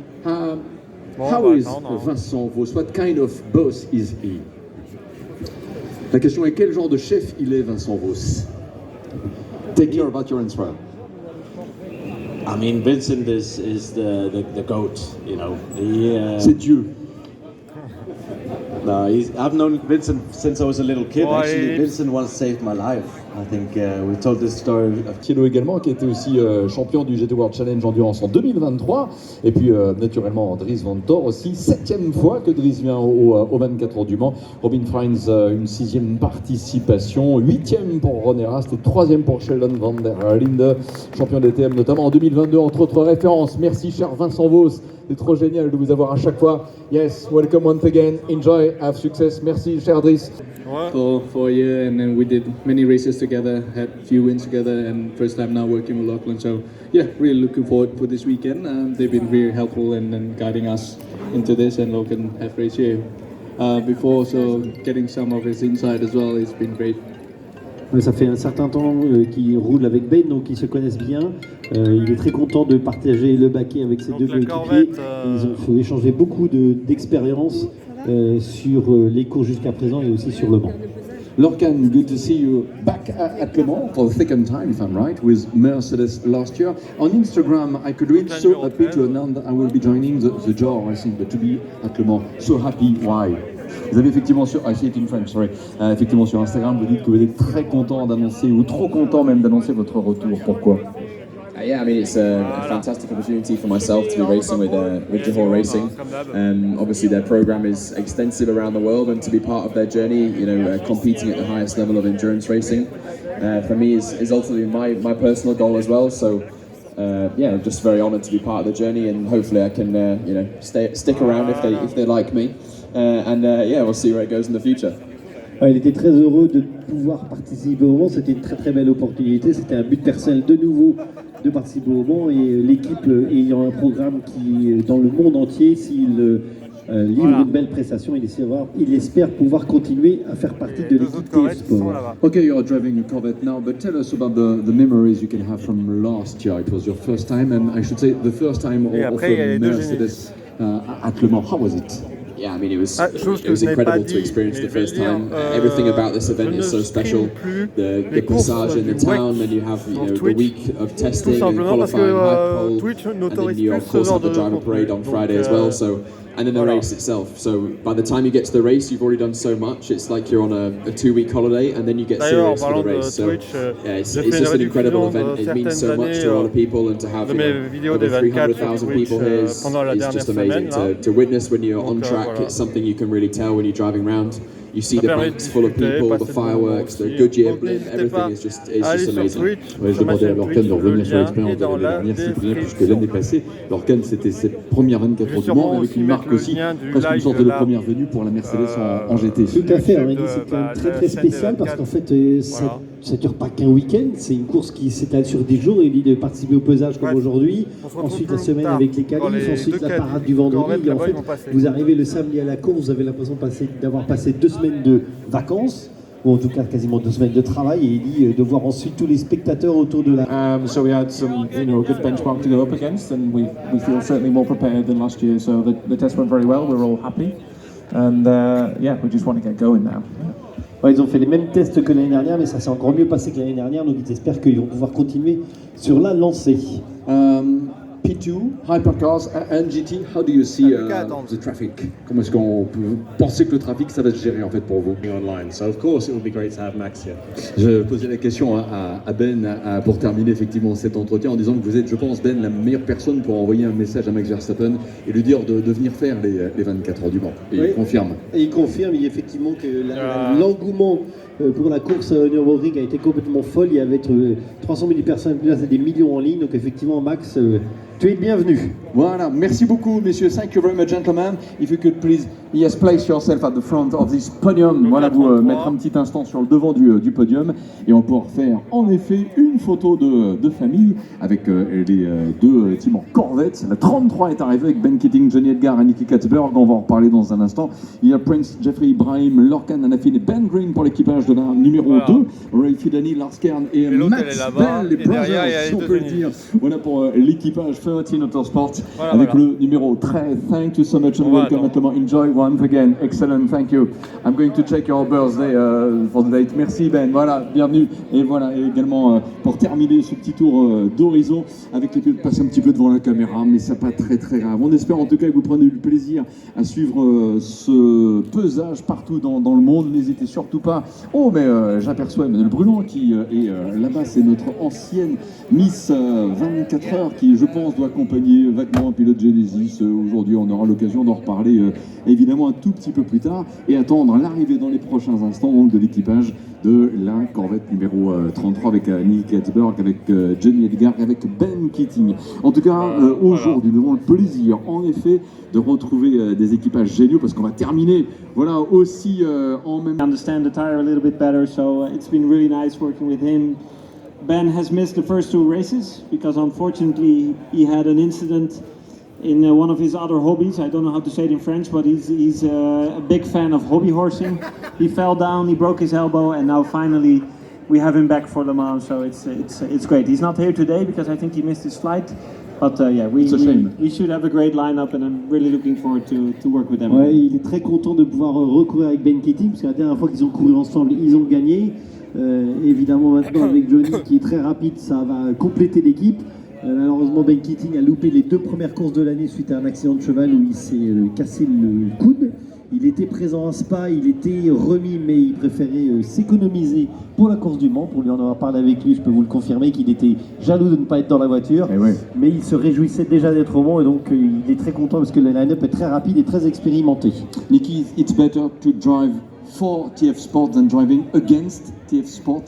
How is Vincent Vos? What kind of boss is he? La question est quel genre de chef il est, Vincent Vos? Take care about your answer. I mean, Vincent is the goat, you know. C'est Dieu. No, I've known Vincent since I was a little kid. Actually, Vincent once saved my life. I think we've told this story. Kilo également, qui était aussi champion du GT World Challenge Endurance en 2023. Et puis, naturellement, Dries Van Tor aussi. 7e fois que Dries vient au 24 heures du Mans. Robin Frijns, une 6e participation. 8e pour Ron Rast et 3e pour Sheldon van der Linde. Champion DTM, notamment en 2022, entre autres références. Merci, cher Vincent Vos. C'est trop génial de vous avoir à chaque fois. Yes, welcome once again. Enjoy, have success. Merci, cher Dries. For a year, and then we did many races together, had a few wins together, and first time now working with Lachlan. So yeah, really looking forward for this weekend. They've been very helpful and guiding us into this, and Logan have raced here before, so getting some of his insight as well has been great. Ça fait un certain temps qu'il roule avec Ben, donc ils se connaissent bien. Il est très content de partager le baquet avec ses deux coéquipiers. Ils ont échangé beaucoup d'expérience sur les courses jusqu'à présent et aussi sur le Mans. Lorcan, good to see you back at Le Mans for the second time, if I'm right, with Mercedes last year. On Instagram, I could read so happy to announce that I will be joining the JOR Racing, but to be at Le Mans, so happy, why? Vous avez effectivement sur, I see it in French, sorry. Effectivement sur Instagram, vous dites que vous êtes très content d'annoncer, ou trop content même d'annoncer votre retour. Pourquoi? Yeah, I mean, it's a fantastic opportunity for myself to be racing with Johor Racing. Obviously, their program is extensive around the world, and to be part of their journey, you know, competing at the highest level of endurance racing, for me is ultimately my personal goal as well. So, yeah, just very honoured to be part of the journey, and hopefully I can, you know, stick around if they like me, yeah, we'll see where it goes in the future. Il était très heureux de pouvoir participer au Mans, c'était une très très belle opportunité, c'était un but personnel de nouveau de participer au Mans et l'équipe ayant un programme qui, dans le monde entier, s'il livre une belle prestation, il espère pouvoir continuer à faire partie de l'équipe TF Sport. Okay, you're driving a Corvette now, but tell us about the memories you can have from last year. It was your first time, and I should say the first time of Mercedes at Le Mans. How was it? Yeah, I mean, it was incredible to experience the first time. Everything about this event is so special. The passage in the town, and you have the week of testing and qualifying high pole, and then you of course have the driver parade on Friday as well. So, and then the race itself. So by the time you get to the race, you've already done so much. It's like you're on a 2-week holiday, and then you get serious for the race. So yeah, it's just an incredible event. It means so much to a lot of people, and to have over 300,000 people here is just amazing. To witness when you're on track, it's something you can really tell when you're driving around. You see the banks full of people, the fireworks, the Goodyear blimp, everything is just amazing. Ouais, je demandais à Lorcan de revenir sur l'expérience de l'année dernière, Cyprien, puisque l'année passée, Lorcan c'était ses premières 24 heures du Mans, avec une marque aussi, presque une sorte de première venue pour la Mercedes en GT. Tout à fait, c'est quand même très très spécial parce qu'en fait ça ne dure pas qu'un week-end, c'est une course qui s'étale sur 10 jours et il dit de participer au pesage comme aujourd'hui, ensuite la semaine avec les qualifs, ensuite la parade du vendredi, et en fait vous arrivez le samedi à la course, vous avez l'impression d'avoir passé 2 semaines de vacances, ou en tout cas quasiment 2 semaines de travail, et il dit de voir ensuite tous les spectateurs autour de la... So we had some, good benchmark to go up against, and we feel certainly more prepared than last year. So the test went very well. We're all happy, and we just want to get going now. Ouais, ils ont fait les mêmes tests que l'année dernière, mais ça s'est encore mieux passé que l'année dernière, donc ils espèrent qu'ils vont pouvoir continuer sur la lancée. P2, Hypercars and GT, how do you see the traffic? Comment est-ce qu'on peut penser que le trafic ça va se gérer en fait pour vous? Online, so of course it would be great to have Max here. Je posais la question à Ben pour terminer effectivement cet entretien en disant que vous êtes, je pense, Ben, la meilleure personne pour envoyer un message à Max Verstappen et lui dire de venir faire les 24 heures du Mans. Et oui. Il confirme. Et il confirme effectivement que l'engouement pour la course Nürburgring a été complètement folle. Il y avait 300 000 personnes, des millions en ligne. Donc effectivement, Max, tu es le bienvenu. Voilà, merci beaucoup, messieurs. Thank you very much, gentlemen. If you could please, yes, place yourself at the front of this podium. Voilà, vous mettre un petit instant sur le devant du podium et on pourra faire en effet une photo de famille avec les deux teams en Corvette. La 33 est arrivée avec Ben Keating, Johnny Edgar et Nicky Katzberg. On va en reparler dans un instant. Il y a Prince, Jeffrey Ibrahim, Lorcan, Anafin et Ben Green pour l'équipage de la numéro 2. Ray Fidani, Lars Kern et Max Bell, les brothers, si on peut le dire. Voilà pour l'équipage 13 Autosport avec le numéro 13. Thank you so much and welcome. Enjoy once again. Excellent, thank you. I'm going to check your birthday for the date. Merci Ben, voilà, bienvenue. Et voilà, et également pour terminer ce petit tour d'horizon avec les pieds de passer un petit peu devant la caméra, mais c'est pas très grave. On espère en tout cas que vous prenez du plaisir à suivre ce pesage partout dans le monde. N'hésitez surtout pas. Oh, mais j'aperçois Emmanuel Brulon qui est là-bas, c'est notre ancienne Miss 24 heures qui, je pense, doit accompagner vaguement un pilote Genesis. Aujourd'hui, on aura l'occasion d'en reparler évidemment un tout petit peu plus tard et attendre l'arrivée dans les prochains instants donc, de l'équipage de la Corvette numéro 33 avec Nicky Katzberg, avec Johnny Edgar, avec Ben Keating. En tout cas, aujourd'hui, nous avons le plaisir, en effet, de retrouver des équipages géniaux parce qu'on va terminer, voilà, aussi en même temps. Understand the tire a little bit better, so it's been really nice working with him. Ben has missed the first 2 races because unfortunately he had an incident in one of his other hobbies. I don't know how to say it in French, but he's a big fan of hobby horsing. He fell down, he broke his elbow, and now finally we have him back for Le Mans, so it's great. He's not here today because I think he missed his flight. But we should have a great lineup, and I'm really looking forward to work with them. Ouais, il est très content de pouvoir recourir avec Ben Keating parce que la dernière fois qu'ils ont couru ensemble, ils ont gagné. Évidemment maintenant avec Johnny qui est très rapide, ça va compléter l'équipe. Malheureusement Ben Keating a loupé les 2 premières courses de l'année suite à un accident de cheval où il s'est cassé le coude. Il était présent à Spa, il était remis, mais il préférait s'économiser pour la course du Mans. Pour lui en avoir parlé avec lui, je peux vous le confirmer qu'il était jaloux de ne pas être dans la voiture. Mais il se réjouissait déjà d'être au Mans et donc il est très content parce que le line-up est très rapide et très expérimenté. Nicky, it's better to drive for TF Sport than driving against TF Sport?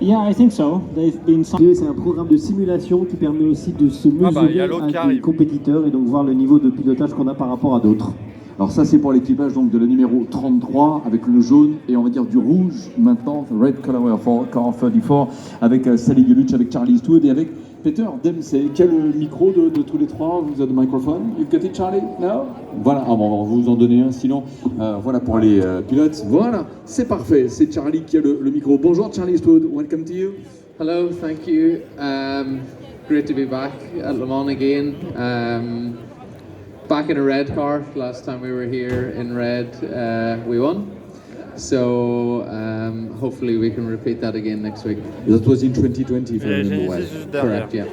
Yeah, I think so. They've been. C'est un programme de simulation qui permet aussi de se mesurer à des compétiteurs et donc voir le niveau de pilotage qu'on a par rapport à d'autres. Alors ça c'est pour l'équipage donc de la numéro 33 avec le jaune et on va dire du rouge maintenant, red color for car 34 avec Sally Geluch, avec Charlie Eastwood et avec Peter Dempsey. Quel micro de tous les trois? Vous avez le microphone? You've got it, Charlie? No? Voilà, on va vous en donner un sinon. Voilà pour les pilotes. Voilà, c'est parfait. C'est Charlie qui a le micro. Bonjour Charlie Eastwood, welcome to you. Hello, thank you. Great to be back at Le Mans again. Back in a red car. Last time we were here in red, we won. So hopefully we can repeat that again next week. That was in 2020, if I remember well. Correct, yeah.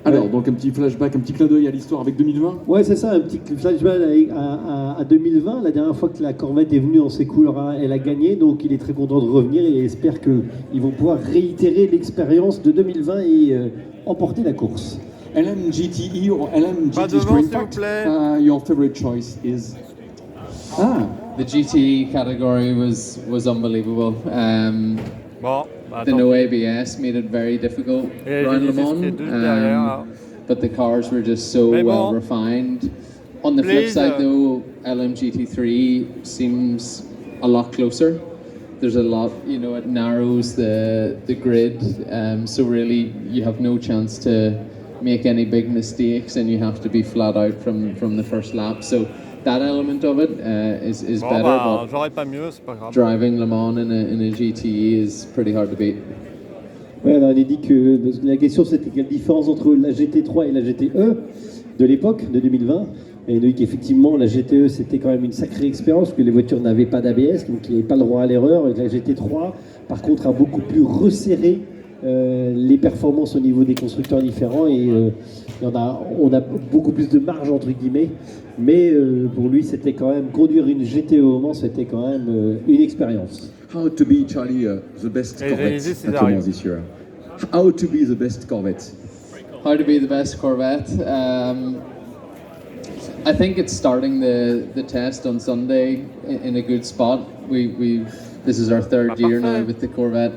Alors, donc un petit flashback, un petit clin d'œil à l'histoire avec 2020. Ouais, c'est ça, un petit flashback à 2020. La dernière fois que la Corvette est venue en ces couleurs, elle a gagné, donc il est très content de revenir et espère qu'ils vont pouvoir réitérer l'expérience de 2020 et emporter la course. LMGTE or LMGT Sprint Pack, your favorite choice is? The GTE category was unbelievable. The no ABS made it very difficult around Le Mans, but the cars were just so well refined. On the flip side though, LMGT3 seems a lot closer. There's a lot, it narrows the grid, so really you have no chance to make any big mistakes and you have to be flat out from the first lap. So that element of it is better. Bah, j'aurais pas mieux, c'est pas grave. Driving Le Mans in a GTE is pretty hard to beat. Ouais, alors, il dit que la question c'était quelle différence entre la GT3 et la GTE de l'époque, de 2020. Et il dit qu'effectivement la GTE c'était quand même une sacrée expérience parce que les voitures n'avaient pas d'ABS, donc il n'y avait pas le droit à l'erreur. Et la GT3 par contre a beaucoup plus resserré les performances au niveau des constructeurs différents et on a beaucoup plus de marge entre guillemets. Mais pour lui c'était quand même, conduire une GTE au Mans c'était quand même une expérience. How to be, Charlie, the best Corvette at Le Mans this year? How to be the best Corvette? How to be the best Corvette? I think it's starting the test on Sunday in a good spot. This is our third year now with the Corvette,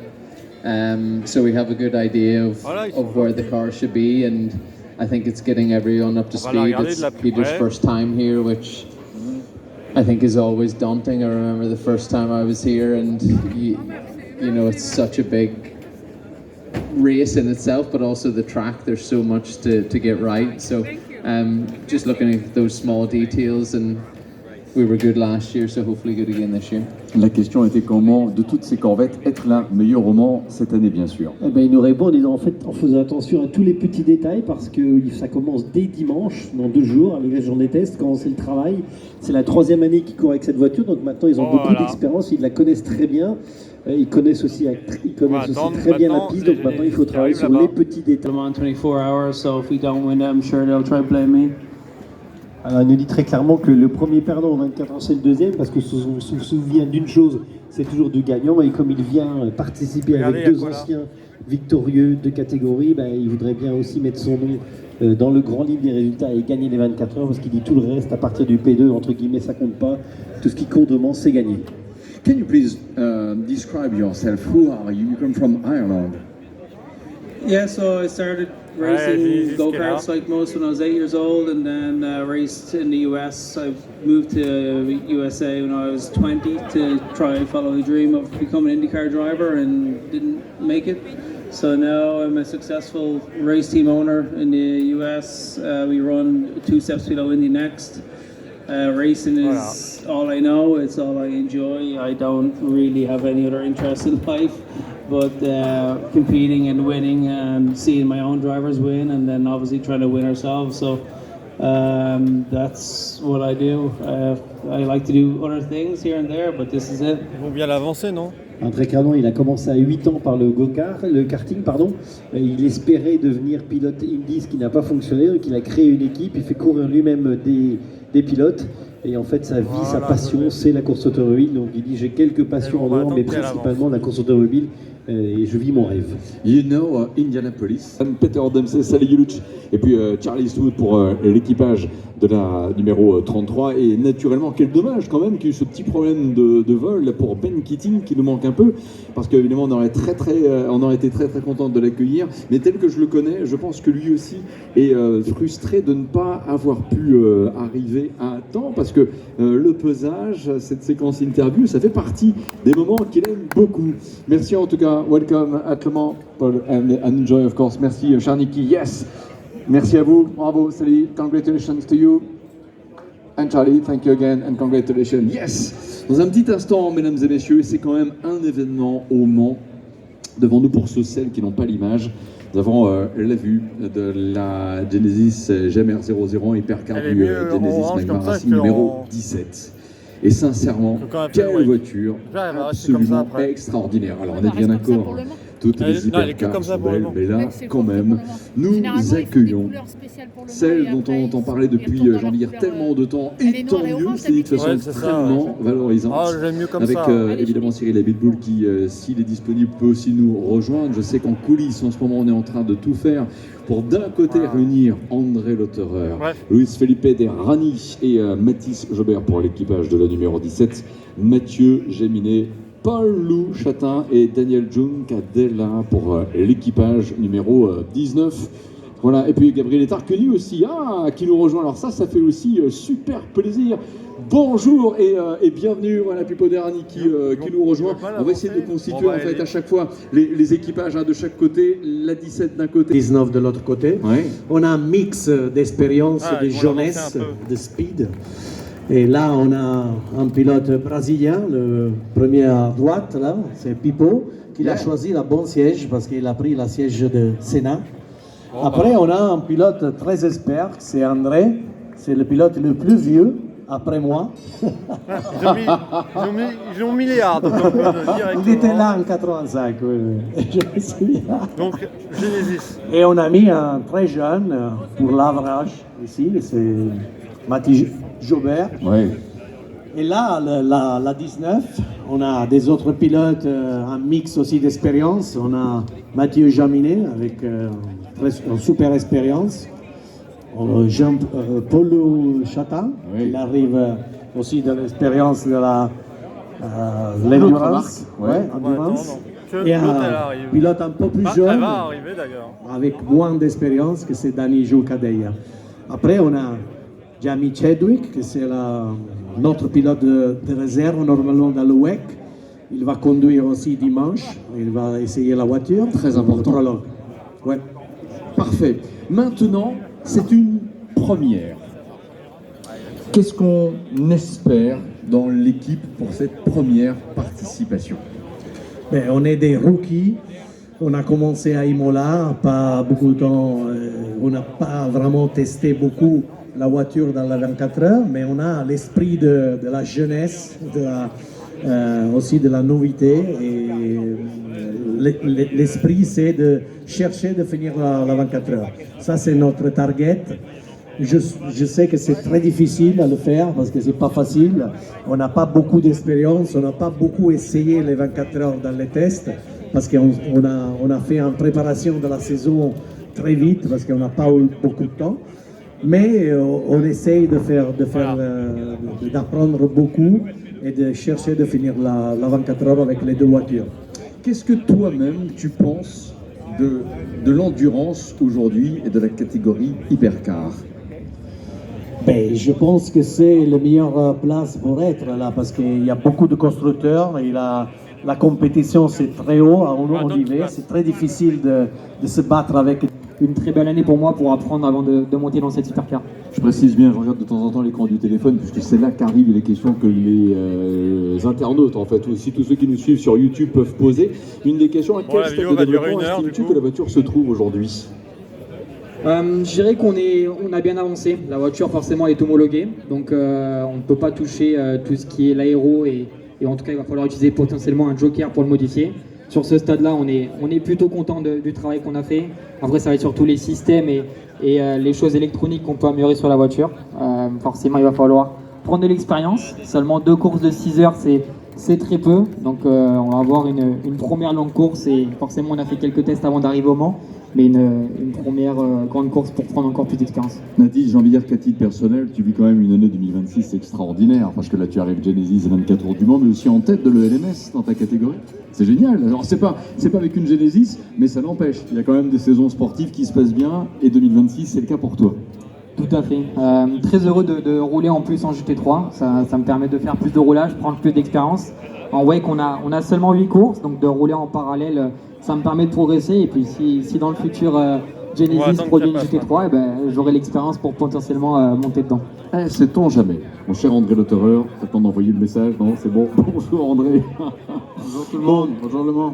so we have a good idea of where the car should be, and I think it's getting everyone up to speed. It's Peter's first time here, which I think is always daunting. I remember the first time I was here, and you know it's such a big race in itself, but also the track. There's so much to get right. So just looking at those small details, and we were good last year, so hopefully good again this year. La question était comment, de toutes ces Corvettes, être la meilleure au Mans cette année, bien sûr. Eh ben, il nous répond en disant en fait, en faisant attention à tous les petits détails parce que ça commence dès dimanche, dans 2 jours, avec la journée test, quand c'est le travail. C'est la 3e année qu'ils courent avec cette voiture, donc maintenant ils ont beaucoup d'expérience, ils la connaissent très bien. Ils connaissent aussi très bien la piste, donc maintenant il faut travailler sur les petits détails. 24 hours, so if we don't win, I'm sure they'll try to blame me. Alors, il nous dit très clairement que le premier perdant en 24 heures c'est le deuxième, parce que se souvient d'une chose, c'est toujours du gagnant, et comme il vient participer avec 2 anciens victorieux de catégorie, ben, il voudrait bien aussi mettre son nom dans le grand livre des résultats et gagner les 24 heures, parce qu'il dit tout le reste à partir du P2, entre guillemets, ça compte pas, tout ce qui compte au Mans, c'est gagner. Can you please describe yourself? Who are you? You come from Ireland. Yeah, so I started racing go-karts like most when I was 8 years old, and then raced in the US. I moved to USA when I was 20 to try and follow the dream of becoming an IndyCar driver, and didn't make it. So now I'm a successful race team owner in the US. We run 2 steps below Indy Next. Racing is all I know, it's all I enjoy. I don't really have any other interest in life, but competing and winning and seeing my own drivers win, and then obviously trying to win ourselves. So that's what I do. I like to do other things here and there, but this is it. Il faut bien l'avancer, non? Très clairement, il a commencé à 8 ans par le karting, pardon. Il espérait devenir pilote Indy, ce qui n'a pas fonctionné, donc il a créé une équipe, il fait courir lui-même des pilotes. Et en fait, sa vie, sa passion, c'est la course automobile. Donc il dit, j'ai quelques passions en dehors, mais principalement la course automobile. Et je vis mon rêve. You know Indianapolis. Peter Dempsey, Sally Guluch et puis Charlie Eastwood pour l'équipage de la numéro 33. Et naturellement, quel dommage quand même qu'il y ait eu ce petit problème de vol pour Ben Keating qui nous manque un peu, parce qu'évidemment on aurait été très content de l'accueillir. Mais tel que je le connais, je pense que lui aussi est frustré de ne pas avoir pu arriver à temps, parce que le pesage, cette séquence interview, ça fait partie des moments qu'il aime beaucoup. Merci en tout cas. Welcome at Le Mans, Paul, and enjoy, of course. Merci, Charniki. Yes. Merci à vous. Bravo, Sally. Congratulations to you. And Charlie, thank you again, and congratulations. Yes. Dans un petit instant, mesdames et messieurs, c'est quand même un événement au Mans. Devant nous, pour celles qui n'ont pas l'image, nous avons la vue de la Genesis GMR 00 hypercar du Genesis Magma Racing numéro 17. Et sincèrement, quelle voiture absolument extraordinaire. Alors on est bien d'accord, toutes les hypercars sont belles, mais là, quand même, nous accueillons celle dont on entend parler depuis, j'ai envie de dire, tellement de temps, et tant mieux, c'est de toute façon extrêmement valorisante. Avec évidemment Cyril Abitboul qui, s'il est disponible, peut aussi nous rejoindre. Je sais qu'en coulisses, en ce moment, on est en train de tout faire pour d'un côté réunir André Lotterer, Luis Felipe de Rani et Mathis Jobert pour l'équipage de la numéro 17, Mathieu Géminet, Paul-Loup Chatin et Daniel Giuncadella pour l'équipage numéro 19. Voilà, et puis Gabriel Tarqueny aussi, qui nous rejoint. Alors ça fait aussi super plaisir. Bonjour et bienvenue, voilà, Pipo Derani qui nous rejoint. On va essayer de constituer en fait à chaque fois les équipages de chaque côté, la 17 d'un côté, 19 de l'autre côté. Ouais. On a un mix d'expérience, de jeunesse, de speed. Et là, on a un pilote brésilien, le premier à droite, là, c'est Pipo, qui a choisi le bon siège parce qu'il a pris le siège de Senna. Après, on a un pilote très expert, c'est André, c'est le pilote le plus vieux, après moi. Ils ont mis les hards. Il était là en 85, oui. Je me souviens. Donc, Genesis. Et on a mis un très jeune pour l'average ici, c'est Mathieu Jobert. Ouais. Et là, la 19, on a des autres pilotes, un mix aussi d'expérience. On a Mathieu Jaminet avec une super expérience. Jean-Paul Chatin, il arrive aussi de l'expérience de l'endurance. Endurance. Et un pilote un peu plus jeune, avec moins d'expérience, que c'est Dani Joukadeya. Après, on a Jamie Chadwick, que c'est notre pilote de réserve normalement dans le WEC. Il va conduire aussi dimanche, il va essayer la voiture. Très important. Ouais. Parfait. Maintenant, c'est une première. Qu'est-ce qu'on espère dans l'équipe pour cette première participation? On est des rookies. On a commencé à Imola, pas beaucoup de temps. On n'a pas vraiment testé beaucoup la voiture dans la 24 heures, mais on a l'esprit de la jeunesse, aussi de la novité. Et l'esprit, c'est de chercher de finir la 24 heures. Ça, c'est notre target. Je sais que c'est très difficile à le faire parce que c'est pas facile. On n'a pas beaucoup d'expérience, on n'a pas beaucoup essayé les 24 heures dans les tests parce qu'on a fait en préparation de la saison très vite parce qu'on n'a pas eu beaucoup de temps. Mais on essaye d'apprendre beaucoup et de chercher de finir la 24 heures avec les deux voitures. Qu'est-ce que toi-même tu penses de l'endurance aujourd'hui et de la catégorie hypercar? Je pense que c'est la meilleure place pour être là parce qu'il y a beaucoup de constructeurs et la compétition c'est très haut à haut niveau. C'est très difficile de se battre avec. Une très belle année pour moi pour apprendre avant de monter dans cette hypercar. Je précise bien, je regarde de temps en temps l'écran du téléphone puisque c'est là qu'arrivent les questions que les internautes, en fait, aussi tous ceux qui nous suivent sur YouTube peuvent poser. Une des questions, à quel stade de développement estimes-tu que la voiture se trouve aujourd'hui? Je dirais qu'on a bien avancé. La voiture forcément est homologuée, donc on ne peut pas toucher tout ce qui est l'aéro et en tout cas il va falloir utiliser potentiellement un joker pour le modifier. Sur ce stade-là, on est plutôt content du travail qu'on a fait. Après, ça va être surtout les systèmes et les choses électroniques qu'on peut améliorer sur la voiture. Forcément, il va falloir prendre de l'expérience. Seulement 2 courses de 6 heures, c'est très peu. Donc, on va avoir une première longue course et forcément, on a fait quelques tests avant d'arriver au Mans. Mais une première grande course pour prendre encore plus d'expérience. Nadine, j'ai envie de dire qu'à titre personnel, tu vis quand même une année 2026 extraordinaire, parce que là tu arrives Genesis 24 heures du Mans, mais aussi en tête de l'ELMS dans ta catégorie. C'est génial. Alors c'est pas avec une Genesis, mais ça n'empêche. Il y a quand même des saisons sportives qui se passent bien, et 2026 c'est le cas pour toi. Tout à fait. Très heureux de rouler en plus en GT3. Ça me permet de faire plus de roulage, prendre plus d'expérience. En WEC, on a seulement 8 courses, donc de rouler en parallèle, ça me permet de progresser. Et puis si dans le futur Genesis produit une GT3, j'aurai l'expérience pour potentiellement monter dedans. Sait-on jamais. Mon cher André Lotterer, t'as le temps d'envoyer le message, non? C'est bon. Bonjour André. Bonjour tout le monde. Bonjour le Mans.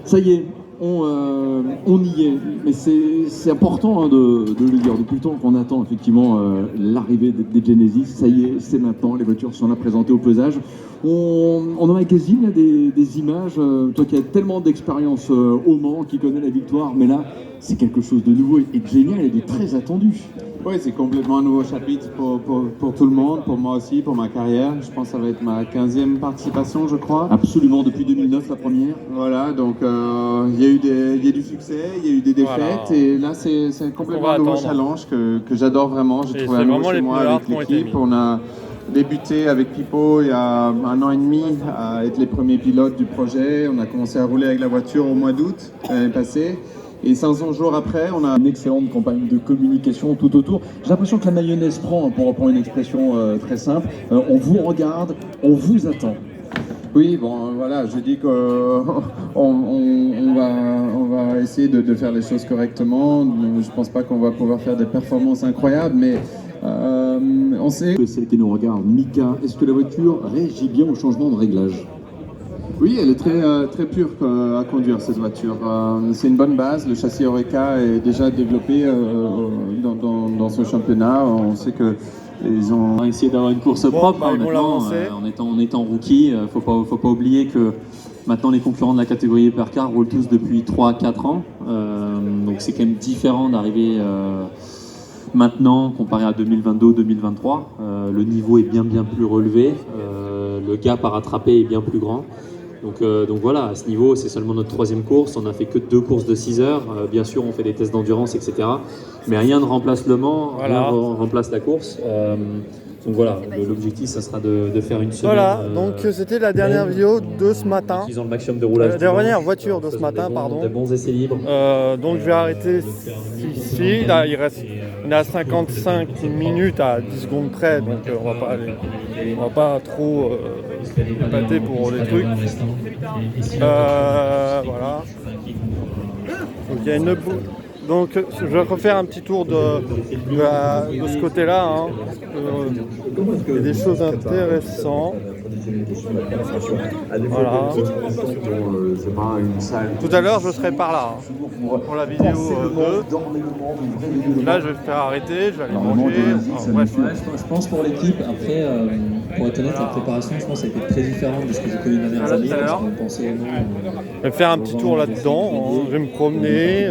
Ça y est. On y est, mais c'est important de le dire. Depuis le temps qu'on attend effectivement l'arrivée des Genesis, ça y est, c'est maintenant, les voitures sont là présentées au pesage. On emmagasine là, des images, toi qui as tellement d'expérience au Mans, qui connais la victoire, mais là c'est quelque chose de nouveau et de génial et de très attendu. Oui, c'est complètement un nouveau chapitre pour tout le monde, pour moi aussi, pour ma carrière. Je pense que ça va être ma 15e participation, je crois. Absolument, depuis 2009, la première. Voilà, donc il y a du succès, il y a eu des défaites, et là c'est complètement un nouveau challenge que j'adore vraiment. J'ai trouvé un nouveau chez moi avec l'équipe. On a débuté avec Pipo il y a 1 an et demi à être les premiers pilotes du projet. On a commencé à rouler avec la voiture au mois d'août l'année passée. Et 500 jours après, on a une excellente campagne de communication tout autour. J'ai l'impression que la mayonnaise prend, pour reprendre une expression très simple. On vous regarde, on vous attend. Oui, bon, voilà, je dis qu'on va essayer de faire les choses correctement. Je ne pense pas qu'on va pouvoir faire des performances incroyables, mais On sait que celle qui nous regarde, Mika, est-ce que la voiture réagit bien au changement de réglage? Oui, elle est très pure à conduire cette voiture. C'est une bonne base. Le châssis Oreca est déjà développé dans ce championnat. On sait que ils ont essayé d'avoir une course propre. En étant rookie, faut pas oublier que maintenant les concurrents de la catégorie Hypercar roulent tous depuis 3-4 ans. Donc c'est quand même différent d'arriver maintenant comparé à 2022-2023. Le niveau est bien plus relevé. Le gap à rattraper est bien plus grand. Donc voilà, à ce niveau, c'est seulement notre 3e course. On n'a fait que 2 courses de 6 heures. Bien sûr, on fait des tests d'endurance, etc. Mais rien ne remplace le Mans, rien ne remplace la course. Donc voilà, l'objectif, ça sera de faire une semaine. Voilà, donc c'était la dernière vidéo de ce matin. Utilisant le maximum de roulage. La dernière voiture de ce matin, pardon. De bons essais libres. Donc je vais arrêter ici. Là, on est à 55 minutes à 10 secondes près, donc on va pas trop épater pour les trucs. Voilà. Donc il y a une... Donc je vais refaire un petit tour de ce côté-là. Hein. Il y a des choses intéressantes. Voilà. Tout à l'heure je serai par là pour la vidéo 2. Là je vais me faire arrêter, je vais aller manger. Bref. Je pense pour l'équipe, après, pour être honnête, la préparation, je pense, a été très différente de ce que j'ai connu les dernières années. Je vais faire un petit tour là-dedans, hein. Je vais me promener,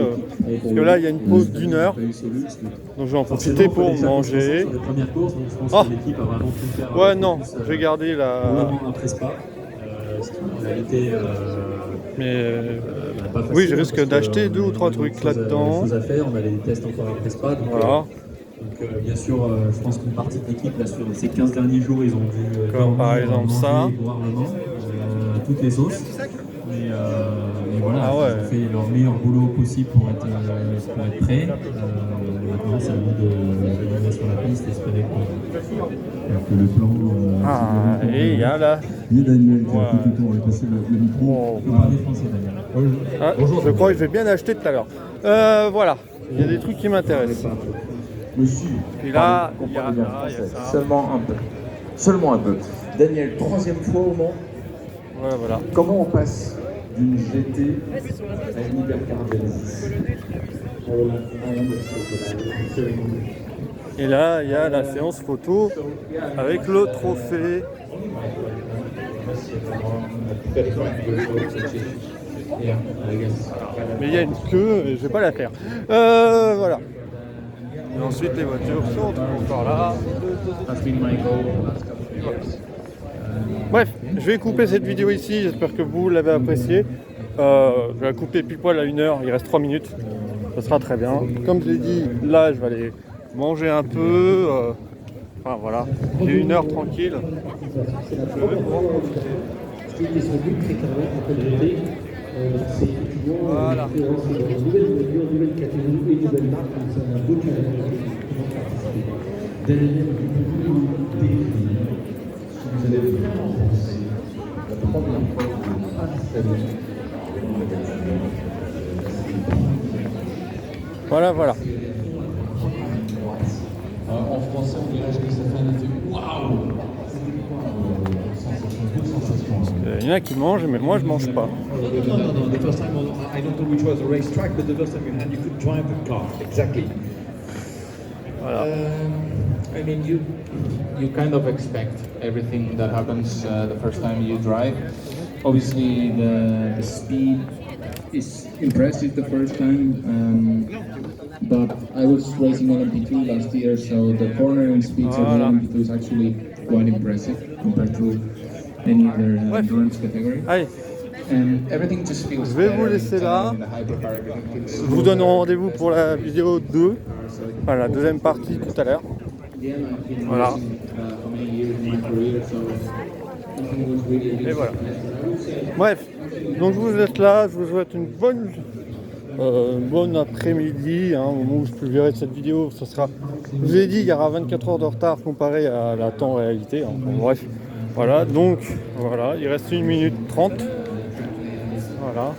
parce que là il y a une pause d'1 heure, donc je vais en profiter pour manger. Oh. Ouais, non, je vais garder la... Mais oui, je risque d'acheter 2 ou 3 trucs là-dedans. On a les tests encore après Spa. Voilà. Donc bien sûr, je pense qu'une partie de l'équipe, là, sur ces 15 derniers jours, ils ont dû comme par exemple ça, voir le Mans, toutes les sauces. Mais voilà, ils ont fait leur meilleur boulot possible pour être prêts. Maintenant, c'est à nous de venir sur la piste et espérer que le plan... et il y a là... Il y a Daniel qui a un peu on va passer le micro. Parlez français, Daniel. Bonjour. Je crois que je vais bien acheter tout à l'heure. Voilà, il y a des trucs qui m'intéressent. Et là, il y a ça. Seulement un peu. Daniel, 3e fois au Mans. Voilà. Comment on passe d'une GT à une Hypercar Genesis? Et là, il y a la séance photo avec le trophée. Mais il y a une queue et je vais pas la faire. Voilà. Et ensuite les voitures sont encore là. Bref, je vais couper cette vidéo ici, j'espère que vous l'avez appréciée. Je vais la couper pile poil à 1 heure, il reste 3 minutes. Ça sera très bien. Comme je l'ai dit, là je vais aller manger un peu. Enfin voilà, j'ai 1 heure tranquille. Je vais pouvoir profiter. Voilà. Voilà. En français, on dirait que ça fait un effet waouh. Il y en a qui mangent, mais moi je mange pas. No, the first time I don't know which was a racetrack, but the first time you could drive the car. Exactly. Voilà. I mean, you kind of expect everything that happens the first time you drive. Obviously, the speed is impressive the first time, but I was racing on MP2 last year, so the cornering speeds of the MP2 is actually quite impressive compared to any other endurance category. Allez. And everything just feels je vais vous laisser là. Je vous donne rendez-vous pour la vidéo 2, enfin la deuxième partie tout à l'heure. Voilà. Et voilà. Bref, donc je vous laisse là, je vous souhaite une bonne après-midi, hein, au moment où je publierai cette vidéo, ça sera, je vous ai dit, il y aura 24 heures de retard comparé à la temps réalité, hein. Bon, bref, voilà, donc voilà, il reste 1 minute 30, voilà,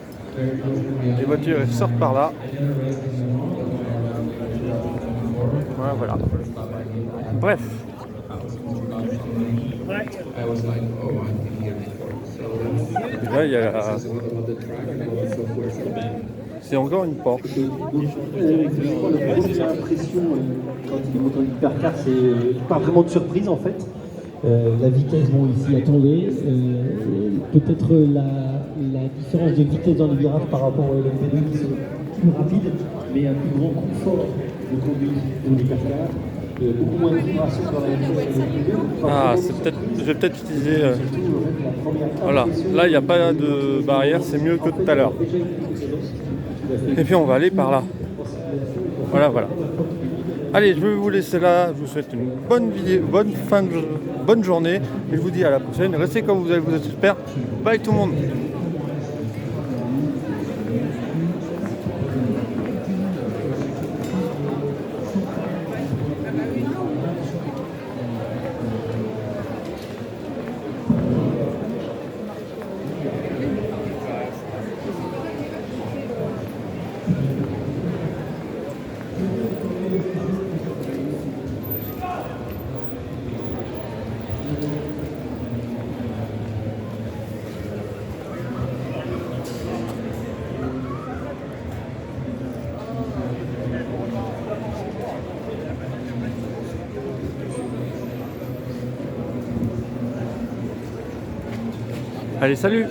les voitures elles sortent par là, Voilà. Bref. Et là, il y a la... C'est encore une porte. J'ai l'impression, quand il est monté en hypercar, c'est pas vraiment de surprise en fait. La vitesse, bon, ici, attendez. Peut-être la différence de vitesse dans les virages par rapport au LMP2 qui sont plus rapides, mais un plus grand confort de conduite dans l'hypercar. Beaucoup moins de vibration dans la LMP2. Ah, je vais peut-être utiliser... Voilà, là, il n'y a pas de barrière, c'est mieux que tout à l'heure. Et puis, on va aller par là. Voilà. Allez, je vais vous laisser là. Je vous souhaite une bonne vidéo, bonne journée. Et je vous dis à la prochaine. Restez comme vous êtes, vous êtes super. Bye tout le monde. Allez, salut!